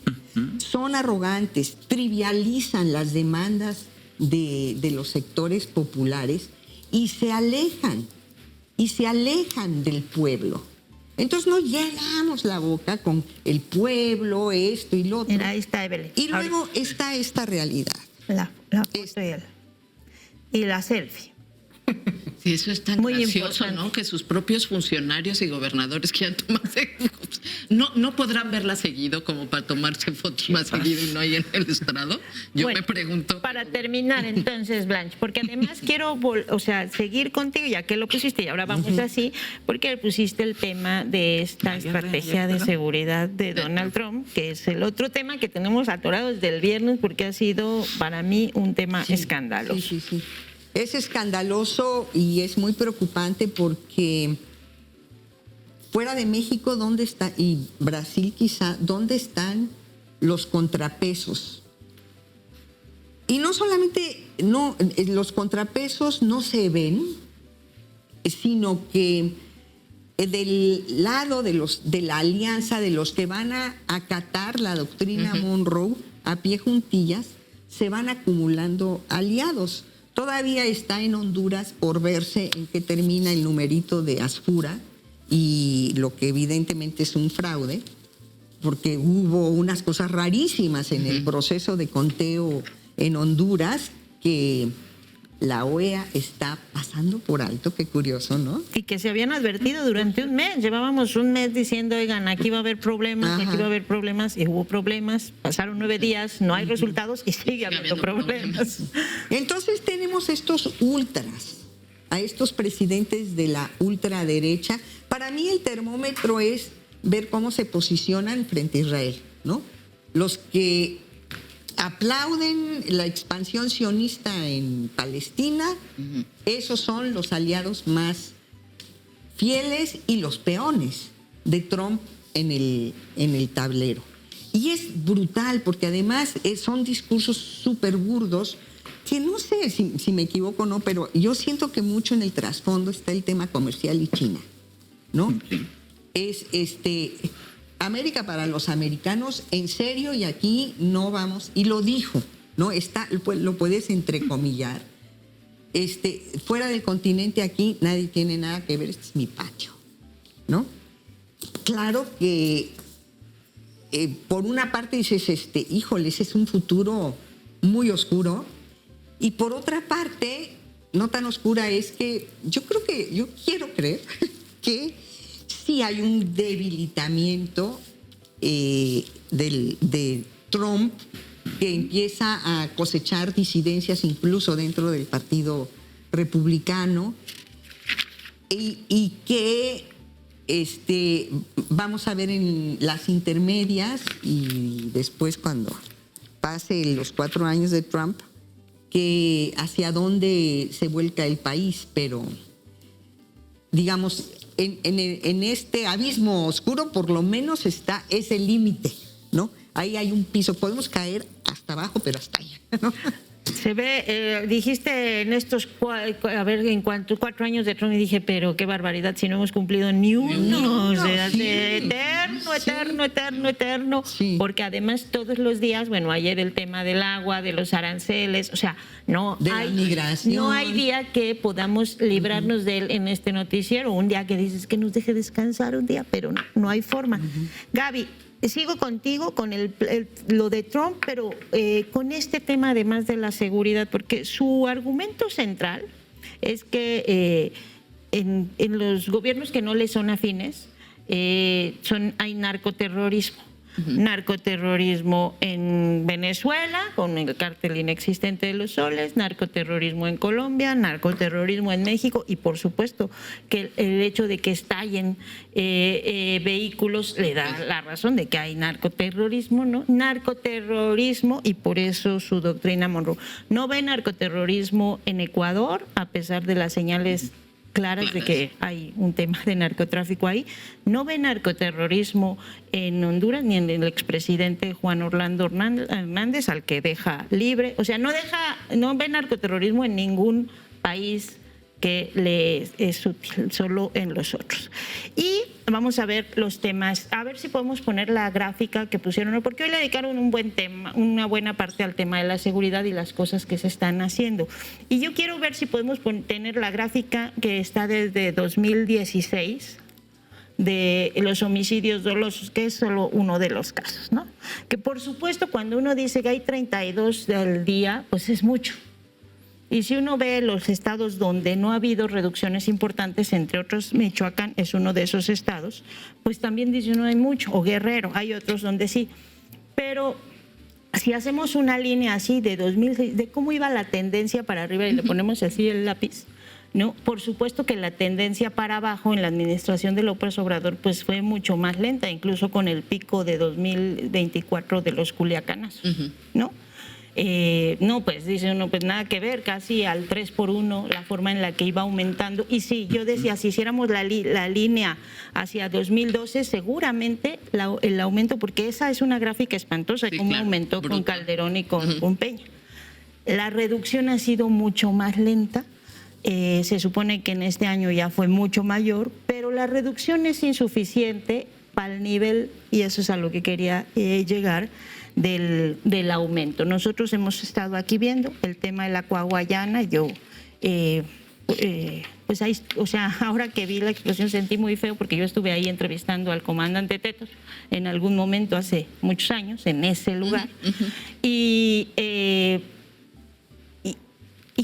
son arrogantes, trivializan las demandas de los sectores populares y se alejan del pueblo. Entonces no llenamos la boca con el pueblo, esto y lo otro. Mira, ahí está Evelyn. Y luego está esta realidad. La foto y y la selfie. Sí, eso es tan Muy gracioso, importante. ¿no? Que sus propios funcionarios y gobernadores quieran tomarse fotos. No podrán verla seguido como para tomarse fotos más seguido y no hay en el estrado. Yo Bueno, me pregunto. Para terminar entonces, Blanche, porque además quiero seguir contigo, ya que lo pusiste, y ahora vamos así, porque pusiste el tema de esta estrategia de seguridad de Donald Trump, que es el otro tema que tenemos atorado desde el viernes, porque ha sido para mí un tema escandaloso. Sí. Es escandaloso y es muy preocupante porque fuera de México, ¿dónde está? Y Brasil quizá, ¿dónde están los contrapesos? Y no solamente los contrapesos no se ven, sino que del lado de la alianza, de los que van a acatar la doctrina Monroe a pie juntillas, se van acumulando aliados. Todavía está en Honduras por verse en qué termina el numerito de Asfura y lo que evidentemente es un fraude, porque hubo unas cosas rarísimas en el proceso de conteo en Honduras que la OEA está pasando por alto. Qué curioso, ¿no? Y que se habían advertido durante un mes. Llevábamos un mes diciendo, oigan, aquí va a haber problemas, aquí va a haber problemas, y hubo problemas. Pasaron 9 días, no hay resultados y sigue habiendo problemas. Entonces tenemos estos ultras, a estos presidentes de la ultraderecha. Para mí el termómetro es ver cómo se posicionan frente a Israel, ¿no? Los que aplauden la expansión sionista en Palestina, esos son los aliados más fieles y los peones de Trump en el tablero. Y es brutal porque además son discursos súper burdos que no sé si me equivoco o no, pero yo siento que mucho en el trasfondo está el tema comercial y China, ¿no? Sí. Es América para los americanos, en serio, y aquí no vamos, y lo dijo, ¿no? Lo puedes entrecomillar. Fuera del continente aquí nadie tiene nada que ver, este es mi patio, ¿no? Claro que por una parte dices, híjole, ese es un futuro muy oscuro, y por otra parte, no tan oscura, es que yo quiero creer que sí hay un debilitamiento de Trump que empieza a cosechar disidencias incluso dentro del Partido Republicano y que vamos a ver en las intermedias y después cuando pase los 4 años de Trump que hacia dónde se vuelca el país, pero digamos en este abismo oscuro por lo menos está ese límite, ¿no? Ahí hay un piso, podemos caer hasta abajo, pero hasta allá, ¿no? Se ve, dijiste en estos, en cuanto 4 años de Trump, y dije, pero qué barbaridad, si no hemos cumplido ni uno, o sea, sí, eterno, sí. Porque además todos los días, bueno, ayer el tema del agua, de los aranceles, o sea, no de la migración. No hay día que podamos librarnos de él en este noticiero, un día que dices que nos deje descansar un día, pero no hay forma. Gaby, sigo contigo con lo de Trump, pero con este tema además de la seguridad, porque su argumento central es que en los gobiernos que no le son afines hay narcoterrorismo. Narcoterrorismo en Venezuela, con el cártel inexistente de los soles, narcoterrorismo en Colombia, narcoterrorismo en México y por supuesto que el hecho de que estallen vehículos le da la razón de que hay narcoterrorismo, ¿no? Narcoterrorismo y por eso su doctrina Monroe. No ve narcoterrorismo en Ecuador, a pesar de las señales claras de que hay un tema de narcotráfico ahí. No ve narcoterrorismo en Honduras ni en el expresidente Juan Orlando Hernández, al que deja libre. O sea, no ve narcoterrorismo en ningún país que le es útil, solo en los otros. Y vamos a ver los temas, a ver si podemos poner la gráfica que pusieron, porque hoy le dedicaron un buen tema, una buena parte al tema de la seguridad y las cosas que se están haciendo. Y yo quiero ver si podemos tener la gráfica que está desde 2016, de los homicidios dolosos, que es solo uno de los casos, ¿no? Que por supuesto cuando uno dice que hay 32 al día, pues es mucho. Y si uno ve los estados donde no ha habido reducciones importantes, entre otros Michoacán es uno de esos estados, pues también dice no hay mucho, o Guerrero, hay otros donde sí. Pero si hacemos una línea así de 2006, de cómo iba la tendencia para arriba y le ponemos así el lápiz, ¿no? Por supuesto que la tendencia para abajo en la administración de López Obrador pues fue mucho más lenta, incluso con el pico de 2024 de los culiacanazos, ¿no? No, pues dice uno, pues nada que ver, casi al 3x1 la forma en la que iba aumentando. Y sí, yo decía, si hiciéramos la línea hacia 2012, seguramente el aumento, porque esa es una gráfica espantosa, sí, cómo claro, aumentó brutal. Con Calderón y con Peña. La reducción ha sido mucho más lenta. Se supone que en este año ya fue mucho mayor, pero la reducción es insuficiente para el nivel, y eso es a lo que quería llegar, del aumento. Nosotros hemos estado aquí viendo el tema de la Coahuayana. Yo, pues ahí, o sea, ahora que vi la explosión sentí muy feo porque yo estuve ahí entrevistando al comandante Tetos en algún momento hace muchos años en ese lugar. Y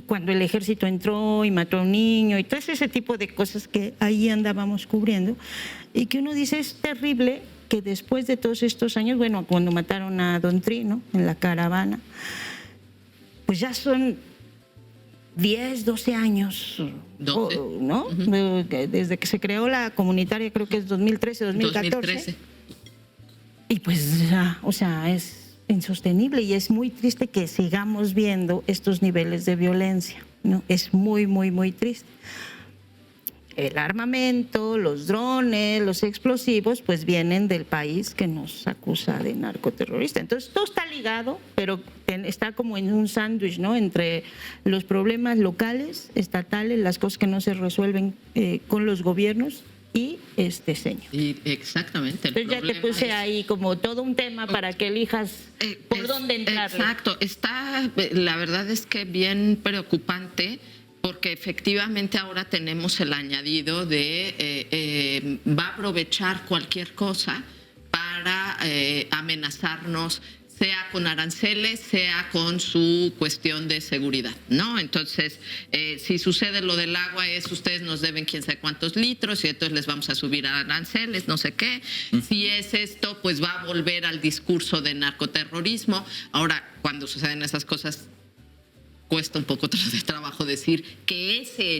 cuando el ejército entró y mató a un niño y todo ese tipo de cosas que ahí andábamos cubriendo, y que uno dice es terrible que después de todos estos años, bueno, cuando mataron a Don Tri, ¿no?, en la caravana, pues ya son 10, 12 años, ¿no? Desde que se creó la comunitaria, creo que es 2013, 2014. 2013. Y pues ya, o sea, es insostenible y es muy triste que sigamos viendo estos niveles de violencia, ¿no? Es muy, muy, muy triste. El armamento, los drones, los explosivos, pues vienen del país que nos acusa de narcoterrorista. Entonces, todo está ligado, pero está como en un sándwich, ¿no?, entre los problemas locales, estatales, las cosas que no se resuelven con los gobiernos y este señor. Y exactamente. Entonces ya te puse ahí como todo un tema para que elijas por dónde entrar. Exacto. La verdad es que bien preocupante, porque efectivamente ahora tenemos el añadido de va a aprovechar cualquier cosa para amenazarnos, sea con aranceles, sea con su cuestión de seguridad, ¿no? Entonces, si sucede lo del agua, ustedes nos deben quién sabe cuántos litros y entonces les vamos a subir a aranceles, no sé qué. Si es esto, pues va a volver al discurso de narcoterrorismo. Ahora, cuando suceden esas cosas, cuesta un poco de trabajo decir que ese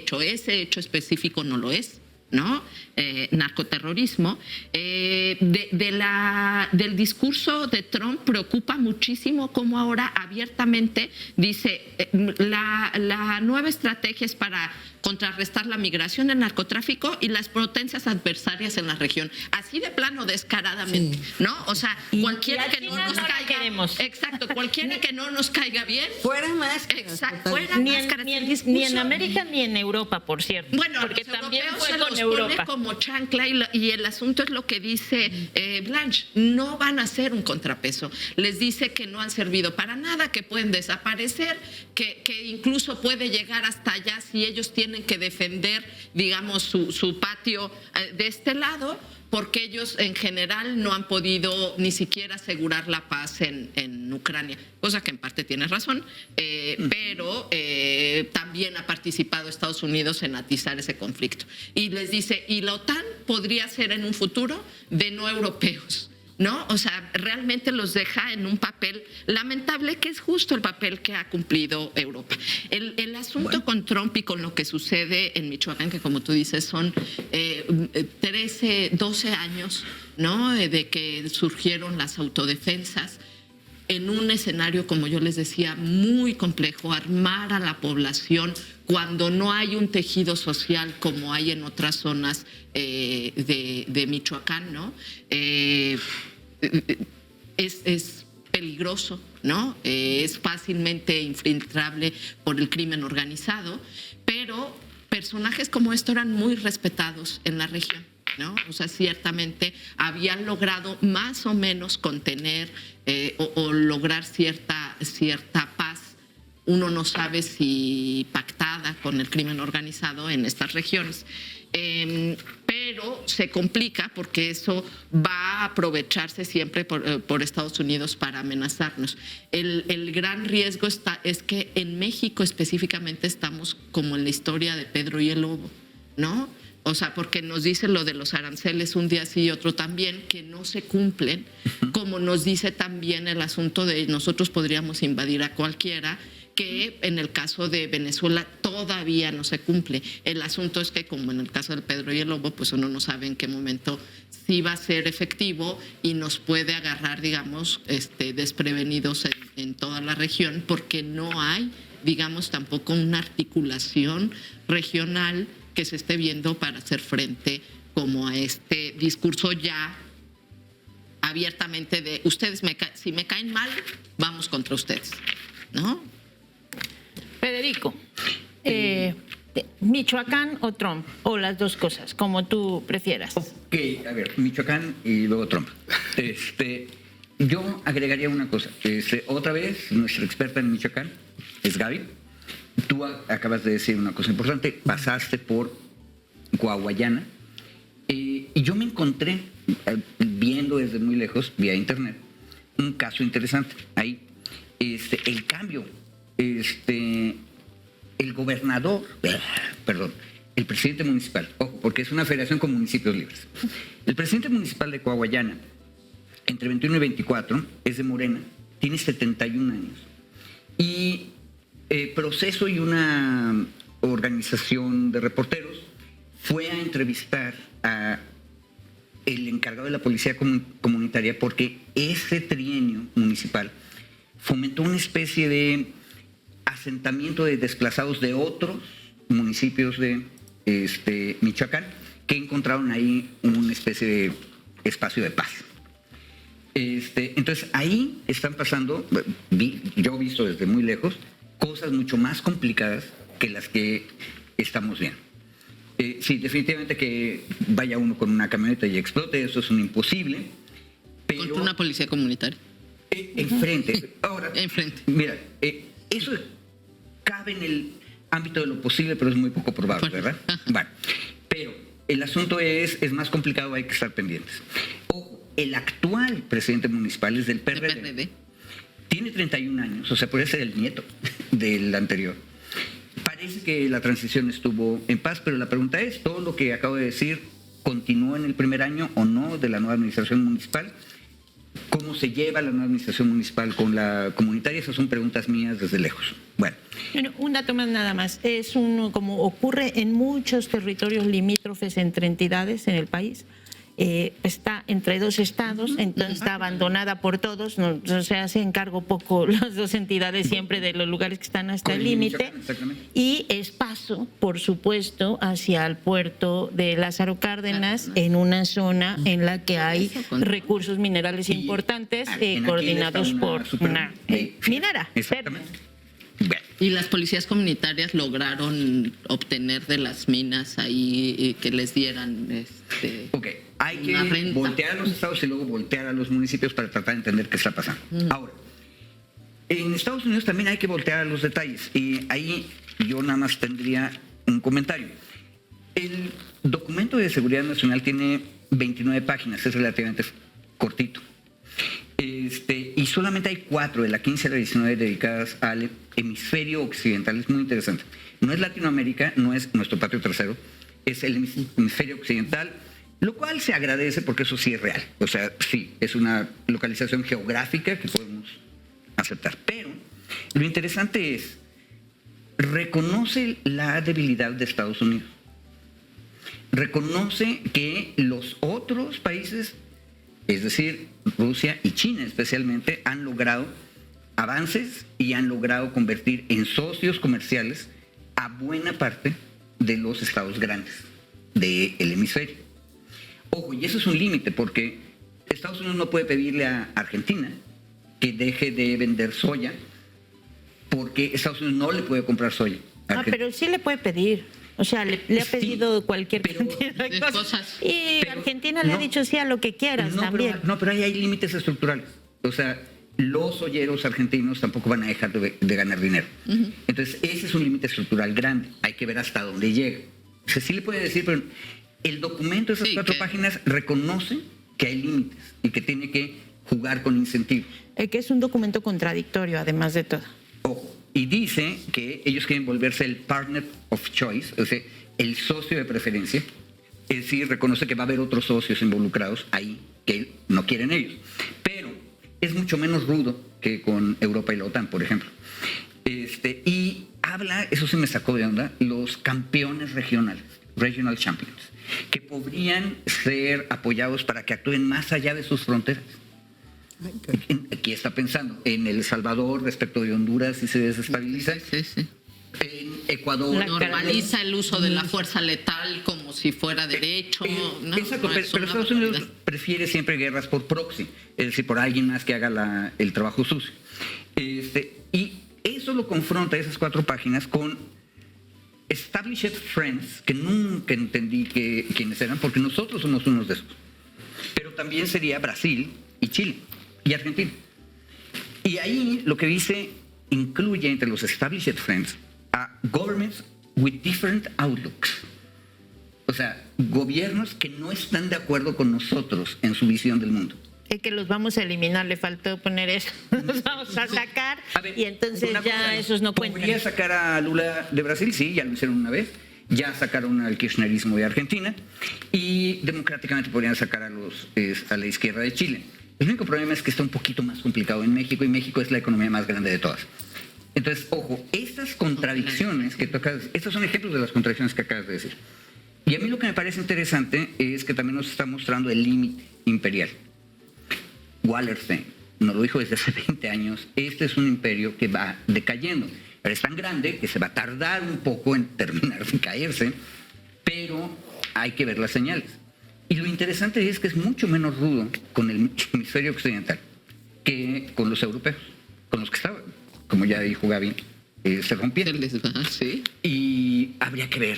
hecho específico no lo es, ¿no? Narcoterrorismo. Del discurso de Trump preocupa muchísimo cómo ahora abiertamente dice la nueva estrategia es para contrarrestar la migración, el narcotráfico y las potencias adversarias en la región. Así de plano, descaradamente, sí, ¿no? O sea, cualquiera que no nos caiga, exacto, cualquiera que no nos caiga bien, fuera máscaras. Exacto, fuera máscaras. Ni en América ni en Europa, por cierto. Bueno, porque los también europeos fue se con los Europa. pone como chancla y el asunto es lo que dice Blanche, no van a ser un contrapeso. Les dice que no han servido para nada, que pueden desaparecer, que incluso puede llegar hasta allá si ellos tienen que defender, digamos, su patio de este lado, porque ellos en general no han podido ni siquiera asegurar la paz en Ucrania, cosa que en parte tiene razón, pero también ha participado Estados Unidos en atizar ese conflicto. Y les dice, y la OTAN podría ser en un futuro de no europeos, ¿no? O sea, realmente los deja en un papel lamentable, que es justo el papel que ha cumplido Europa. El asunto con Trump y con lo que sucede en Michoacán, que como tú dices son 13, 12 años, ¿no?, de que surgieron las autodefensas, en un escenario, como yo les decía, muy complejo, armar a la población cuando no hay un tejido social como hay en otras zonas de Michoacán, ¿no? Es peligroso, ¿no? Es fácilmente infiltrable por el crimen organizado, pero personajes como esto eran muy respetados en la región, ¿no? O sea, ciertamente habían logrado más o menos contener o lograr cierta paz. Uno no sabe si pactada con el crimen organizado en estas regiones. Pero pero se complica porque eso va a aprovecharse siempre por Estados Unidos para amenazarnos. El gran riesgo es que en México específicamente estamos como en la historia de Pedro y el Lobo, ¿no? O sea, porque nos dicen lo de los aranceles un día sí y otro también, que no se cumplen, como nos dice también el asunto de nosotros podríamos invadir a cualquiera, que en el caso de Venezuela todavía no se cumple. El asunto es que, como en el caso del Pedro y el Lobo, pues uno no sabe en qué momento sí va a ser efectivo y nos puede agarrar, digamos, desprevenidos en toda la región, porque no hay, digamos, tampoco una articulación regional que se esté viendo para hacer frente como a este discurso ya abiertamente de ustedes si me caen mal, vamos contra ustedes, ¿no? Federico, ¿Michoacán o Trump? O las dos cosas, como tú prefieras. Ok, a ver, Michoacán y luego Trump. Yo agregaría una cosa. Otra vez, nuestra experta en Michoacán es Gaby. Tú acabas de decir una cosa importante. Pasaste por Coahuayana. Y yo me encontré, viendo desde muy lejos, vía internet, un caso interesante. Ahí, el cambio, el gobernador, perdón, el presidente municipal, ojo, porque es una federación con municipios libres. El presidente municipal de Coahuayana, entre 21 y 24, es de Morena, tiene 71 años. Y Proceso y una organización de reporteros fue a entrevistar a el encargado de la policía comunitaria porque ese trienio municipal fomentó una especie de asentamiento de desplazados de otros municipios de Michoacán que encontraron ahí una especie de espacio de paz. Entonces ahí están pasando, yo he visto desde muy lejos, cosas mucho más complicadas que las que estamos viendo. Sí, definitivamente que vaya uno con una camioneta y explote, eso es un imposible. Pero Contra una policía comunitaria. Enfrente. Ahora, Enfrente. Mira, eso cabe en el ámbito de lo posible, pero es muy poco probable, ¿verdad? Bueno, pero el asunto es más complicado, hay que estar pendientes. Ojo, el actual presidente municipal es del PRD. Tiene 31 años, o sea, puede ser el nieto del anterior. Parece que la transición estuvo en paz, pero la pregunta es, ¿todo lo que acabo de decir continuó en el primer año o no de la nueva administración municipal? ¿Cómo se lleva la nueva administración municipal con la comunitaria? Esas son preguntas mías desde lejos. Bueno, un dato más nada más. Es como ocurre en muchos territorios limítrofes entre entidades en el país. Está entre dos estados, entonces está abandonada por todos, se hacen cargo poco las dos entidades siempre de los lugares que están hasta el límite, y es paso, por supuesto, hacia el puerto de Lázaro Cárdenas, en una zona en la que hay recursos minerales importantes coordinados por una minera. Exactamente. Y las policías comunitarias lograron obtener de las minas ahí que les dieran Ok, hay que voltear a los estados y luego voltear a los municipios para tratar de entender qué está pasando. Ahora, en Estados Unidos también hay que voltear a los detalles y ahí yo nada más tendría un comentario. El documento de seguridad nacional tiene 29 páginas, es relativamente cortito. Y solamente hay 4 de la 15 a la 19 dedicadas al hemisferio occidental. Es muy interesante. No es Latinoamérica, no es nuestro patio trasero, es el hemisferio occidental, lo cual se agradece porque eso sí es real. O sea, sí, es una localización geográfica que podemos aceptar. Pero lo interesante es, reconoce la debilidad de Estados Unidos. Reconoce que los otros países, es decir, Rusia y China especialmente, han logrado avances y han logrado convertir en socios comerciales a buena parte de los estados grandes del hemisferio. Ojo, y eso es un límite porque Estados Unidos no puede pedirle a Argentina que deje de vender soya porque Estados Unidos no le puede comprar soya. Pero sí le puede pedir. O sea, le ha pedido cualquier cantidad de cosas. Y Argentina le ha dicho sí a lo que quieras también. Pero ahí hay límites estructurales. O sea, los soyeros argentinos tampoco van a dejar de ganar dinero. Entonces, ese es un límite estructural grande. Hay que ver hasta dónde llega. O sea, sí le puede decir, pero El documento de esas Sí, 4 que- páginas reconoce que hay límites y que tiene que jugar con incentivos. Que es un documento contradictorio, además de todo. Ojo, y dice que ellos quieren volverse el partner of choice, o sea, el socio de preferencia. Es decir, reconoce que va a haber otros socios involucrados ahí que no quieren ellos. Pero es mucho menos rudo que con Europa y la OTAN, por ejemplo. Y habla, eso sí me sacó de onda, los campeones regionales, regional champions, que podrían ser apoyados para que actúen más allá de sus fronteras. Aquí está pensando en El Salvador respecto de Honduras si se desestabiliza. Sí, sí. En Ecuador. Normaliza el uso de la fuerza letal como si fuera derecho. ¿no? Exacto, No, pero es una Estados Unidos barbaridad. prefiere siempre guerras por proxy, es decir, por alguien más que haga el trabajo sucio. Y eso lo confronta, esas 4 páginas, con Established Friends, que nunca entendí quiénes eran, porque nosotros somos unos de esos. Pero también sería Brasil y Chile y Argentina. Y ahí lo que dice incluye entre los Established Friends a governments with different outlooks. O sea, gobiernos que no están de acuerdo con nosotros en su visión del mundo. Es que los vamos a eliminar, le faltó poner eso. Los vamos a sacar A ver, y entonces una ya cosa, esos no cuentan. ¿Podría sacar a Lula de Brasil? Sí, ya lo hicieron una vez. Ya sacaron al kirchnerismo de Argentina y democráticamente podrían sacar a la izquierda de Chile. El único problema es que está un poquito más complicado en México y México es la economía más grande de todas. Entonces, ojo, estas contradicciones que tocas, estos son ejemplos de las contradicciones que acabas de decir. Y a mí lo que me parece interesante es que también nos está mostrando el límite imperial. Wallerstein nos lo dijo desde hace 20 años, este es un imperio que va decayendo. Pero es tan grande que se va a tardar un poco en terminar de caerse, pero hay que ver las señales. Y lo interesante es que es mucho menos rudo con el hemisferio occidental que con los europeos, con los que estaban, como ya dijo Gaby, se rompieron. Se les va, sí. Y habría que ver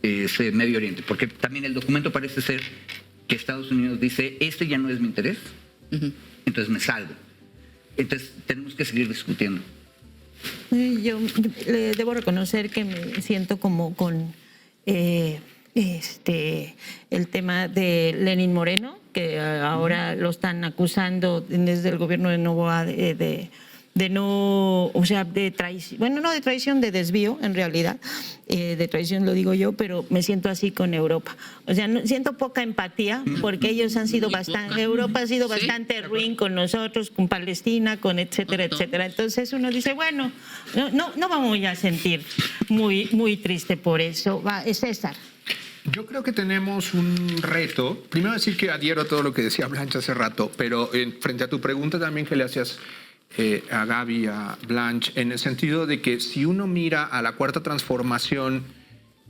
ese Medio Oriente, porque también el documento parece ser que Estados Unidos dice, este ya no es mi interés, entonces me salgo. Entonces tenemos que seguir discutiendo. Yo le debo reconocer que me siento como con el tema de Lenín Moreno, que ahora lo están acusando desde el gobierno de Novoa de no, o sea, de traición, bueno, no de traición, de desvío en realidad, de traición lo digo yo, pero me siento así con Europa. O sea, siento poca empatía porque ellos han sido bastante, Europa ha sido bastante ruin con nosotros, con Palestina, con etcétera, etcétera. Entonces uno dice, bueno, no vamos a sentir muy triste por eso. César. Yo creo que tenemos un reto. Primero decir que adhiero a todo lo que decía Blanche hace rato, pero frente a tu pregunta también que le hacías a Gaby, a Blanche, en el sentido de que si uno mira a la Cuarta Transformación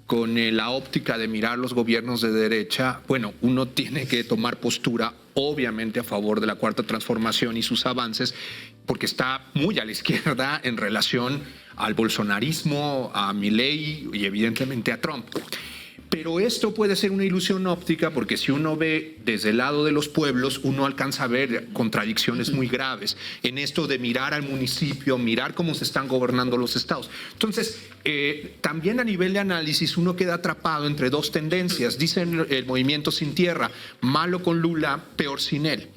con la óptica de mirar los gobiernos de derecha, bueno, uno tiene que tomar postura obviamente a favor de la Cuarta Transformación y sus avances, porque está muy a la izquierda en relación al bolsonarismo, a Milei y evidentemente a Trump. Pero esto puede ser una ilusión óptica porque si uno ve desde el lado de los pueblos, uno alcanza a ver contradicciones muy graves en esto de mirar al municipio, mirar cómo se están gobernando los estados. Entonces, también a nivel de análisis uno queda atrapado entre dos tendencias. Dicen el movimiento Sin Tierra, malo con Lula, peor sin él.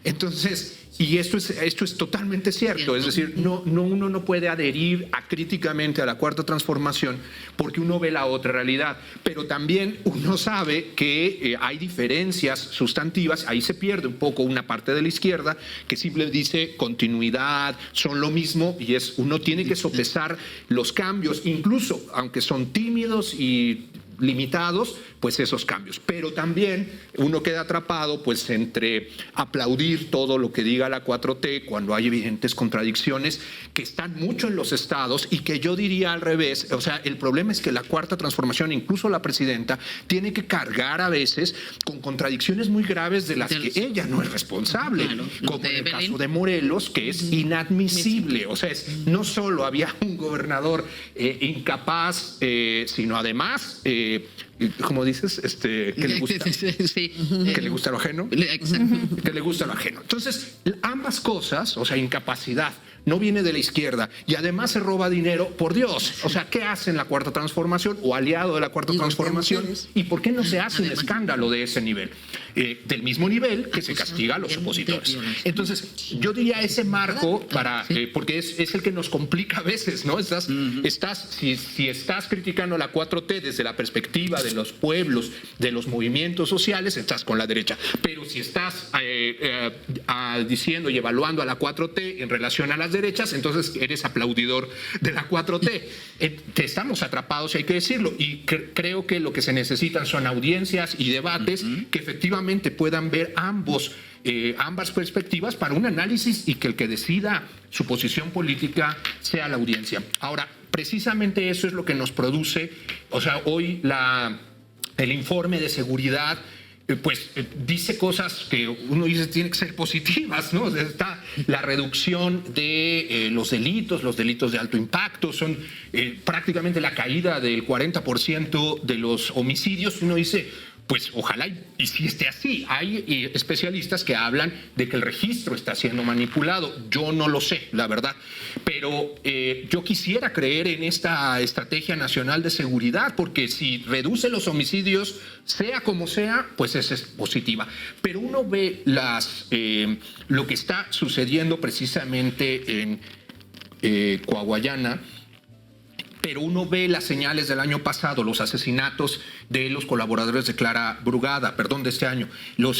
Entonces, y esto es totalmente cierto, es decir, uno no puede adherir críticamente a la Cuarta Transformación porque uno ve la otra realidad, pero también uno sabe que hay diferencias sustantivas, ahí se pierde un poco una parte de la izquierda que simplemente dice continuidad, son lo mismo y uno tiene que sopesar los cambios, incluso aunque son tímidos y limitados, pues esos cambios. Pero también uno queda atrapado pues entre aplaudir todo lo que diga la 4T cuando hay evidentes contradicciones que están mucho en los estados y que yo diría al revés. O sea, el problema es que la Cuarta Transformación, incluso la presidenta, tiene que cargar a veces con contradicciones muy graves de las que ella no es responsable, claro, como en el caso de Morelos, que es inadmisible. O sea, no solo había un gobernador incapaz, sino además como dices, que le gusta, Sí. que le gusta lo ajeno. Exacto. Que le gusta lo ajeno. Entonces, ambas cosas, o sea, incapacidad, no viene de la izquierda y además se roba dinero, por Dios. O sea, ¿qué hace en la Cuarta Transformación o aliado de la Cuarta Transformación? ¿Y por qué no se hace un escándalo de ese nivel? Del mismo nivel que se castiga a los opositores. Entonces, yo diría ese marco para, porque es el que nos complica a veces, ¿no? Si estás criticando la 4T desde la perspectiva de los pueblos, de los movimientos sociales, estás con la derecha. Pero si estás diciendo y evaluando a la 4T en relación a las derechas, entonces eres aplaudidor de la 4T. Estamos atrapados, hay que decirlo, y creo que lo que se necesitan son audiencias y debates que efectivamente puedan ver ambas perspectivas para un análisis y que el que decida su posición política sea la audiencia. Ahora, precisamente eso es lo que nos produce, o sea, hoy el informe de seguridad dice cosas que uno dice tienen que ser positivas, ¿no? Está la reducción de los delitos de alto impacto, son prácticamente la caída del 40% de los homicidios. Uno dice, pues ojalá y si esté así. Hay especialistas que hablan de que el registro está siendo manipulado. Yo no lo sé, la verdad. Pero yo quisiera creer en esta estrategia nacional de seguridad, porque si reduce los homicidios, sea como sea, pues esa es positiva. Pero uno ve lo que está sucediendo precisamente en Coahuayana, pero uno ve las señales del año pasado, los asesinatos de los colaboradores de Clara Brugada, de este año,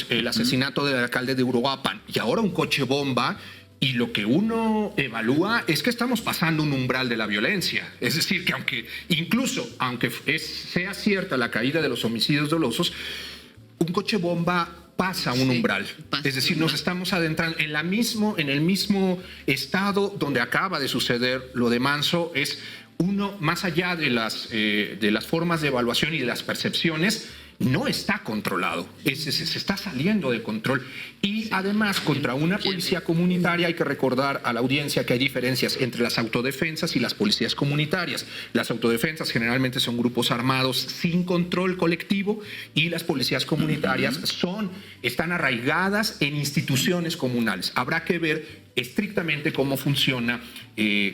el asesinato del alcalde de Uruapan, y ahora un coche bomba, y lo que uno evalúa es que estamos pasando un umbral de la violencia. Es decir, que aunque sea cierta la caída de los homicidios dolosos, un coche bomba pasa un umbral. Es decir, nos estamos adentrando en el mismo estado donde acaba de suceder lo de Manso. Es uno, más allá de las formas de evaluación y de las percepciones, no está controlado, se está saliendo de control. Y además, contra una policía comunitaria, hay que recordar a la audiencia que hay diferencias entre las autodefensas y las policías comunitarias. Las autodefensas generalmente son grupos armados sin control colectivo, y las policías comunitarias están arraigadas en instituciones comunales. Habrá que ver estrictamente cómo funciona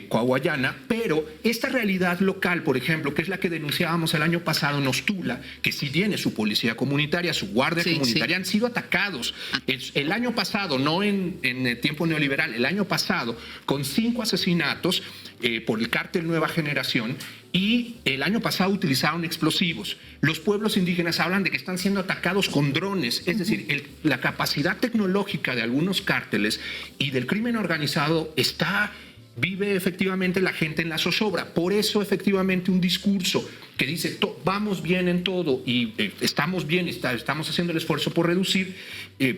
Coahuayana, pero esta realidad local, por ejemplo, que es la que denunciábamos el año pasado en Ostula, que sí tiene su policía comunitaria, su guardia comunitaria, han sido atacados el año pasado, no en el tiempo neoliberal, el año pasado, con 5 asesinatos por el cártel Nueva Generación, y el año pasado utilizaron explosivos. Los pueblos indígenas hablan de que están siendo atacados con drones, es decir, la capacidad tecnológica de algunos cárteles y del crimen organizado vive efectivamente la gente en la zozobra. Por eso efectivamente un discurso que dice vamos bien en todo y estamos bien, estamos haciendo el esfuerzo por reducir,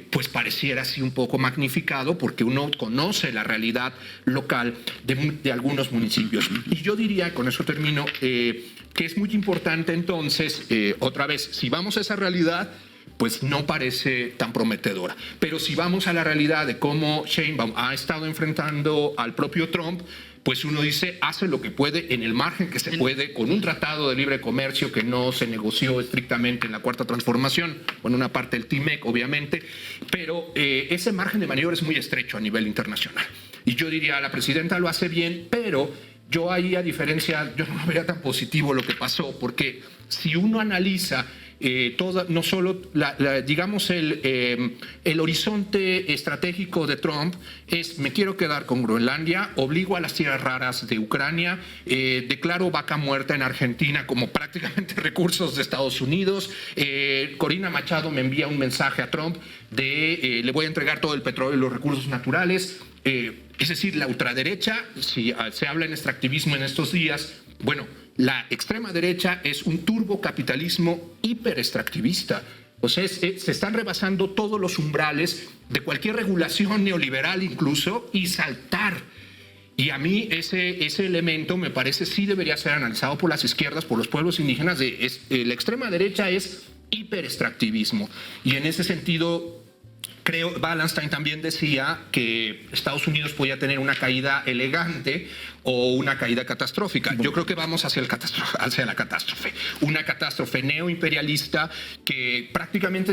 pues pareciera así un poco magnificado, porque uno conoce la realidad local de algunos municipios. Y yo diría, con eso termino, que es muy importante entonces, otra vez, si vamos a esa realidad, pues no parece tan prometedora. Pero si vamos a la realidad de cómo Sheinbaum ha estado enfrentando al propio Trump, pues uno dice, hace lo que puede en el margen que se puede, con un tratado de libre comercio que no se negoció estrictamente en la Cuarta Transformación, con una parte del TIMEC, obviamente, pero ese margen de maniobra es muy estrecho a nivel internacional. Y yo diría, la presidenta lo hace bien, pero yo ahí, a diferencia, yo no vería tan positivo lo que pasó, porque si uno analiza no solo, digamos, el horizonte estratégico de Trump es: me quiero quedar con Groenlandia, obligo a las tierras raras de Ucrania, declaro vaca muerta en Argentina como prácticamente recursos de Estados Unidos. Corina Machado me envía un mensaje a Trump le voy a entregar todo el petróleo y los recursos naturales. Es decir, la ultraderecha, si se habla en extractivismo en estos días, bueno, la extrema derecha es un turbocapitalismo hiperextractivista. O sea, se están rebasando todos los umbrales de cualquier regulación neoliberal incluso, y saltar. Y a mí ese elemento me parece sí debería ser analizado por las izquierdas, por los pueblos indígenas. La extrema derecha es hiperextractivismo. Y en ese sentido, creo, Wallenstein también decía que Estados Unidos podía tener una caída elegante o una caída catastrófica. Yo creo que vamos hacia la catástrofe. Una catástrofe neoimperialista que prácticamente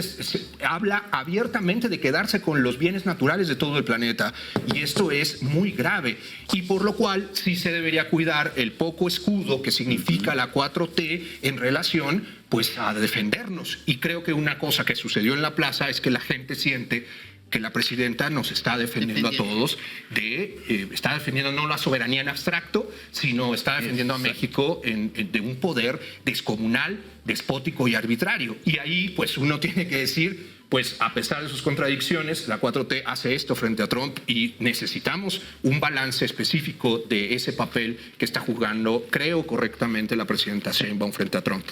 habla abiertamente de quedarse con los bienes naturales de todo el planeta. Y esto es muy grave. Y por lo cual sí se debería cuidar el poco escudo que significa la 4T en relación pues a defendernos. Y creo que una cosa que sucedió en la plaza es que la gente siente que la presidenta nos está defendiendo a todos, está defendiendo no la soberanía en abstracto, sino está defendiendo a México de un poder descomunal, despótico y arbitrario. Y ahí pues uno tiene que decir, pues a pesar de sus contradicciones, la 4T hace esto frente a Trump y necesitamos un balance específico de ese papel que está jugando, creo correctamente, la presidenta Sheinbaum frente a Trump.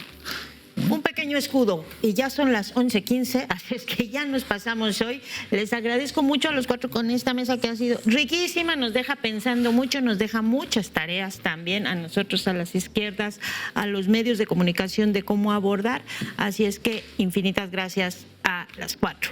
Un pequeño escudo, y ya son las 11:15, así es que ya nos pasamos hoy. Les agradezco mucho a los cuatro con esta mesa que ha sido riquísima, nos deja pensando mucho, nos deja muchas tareas también a nosotros, a las izquierdas, a los medios de comunicación de cómo abordar. Así es que infinitas gracias a las cuatro.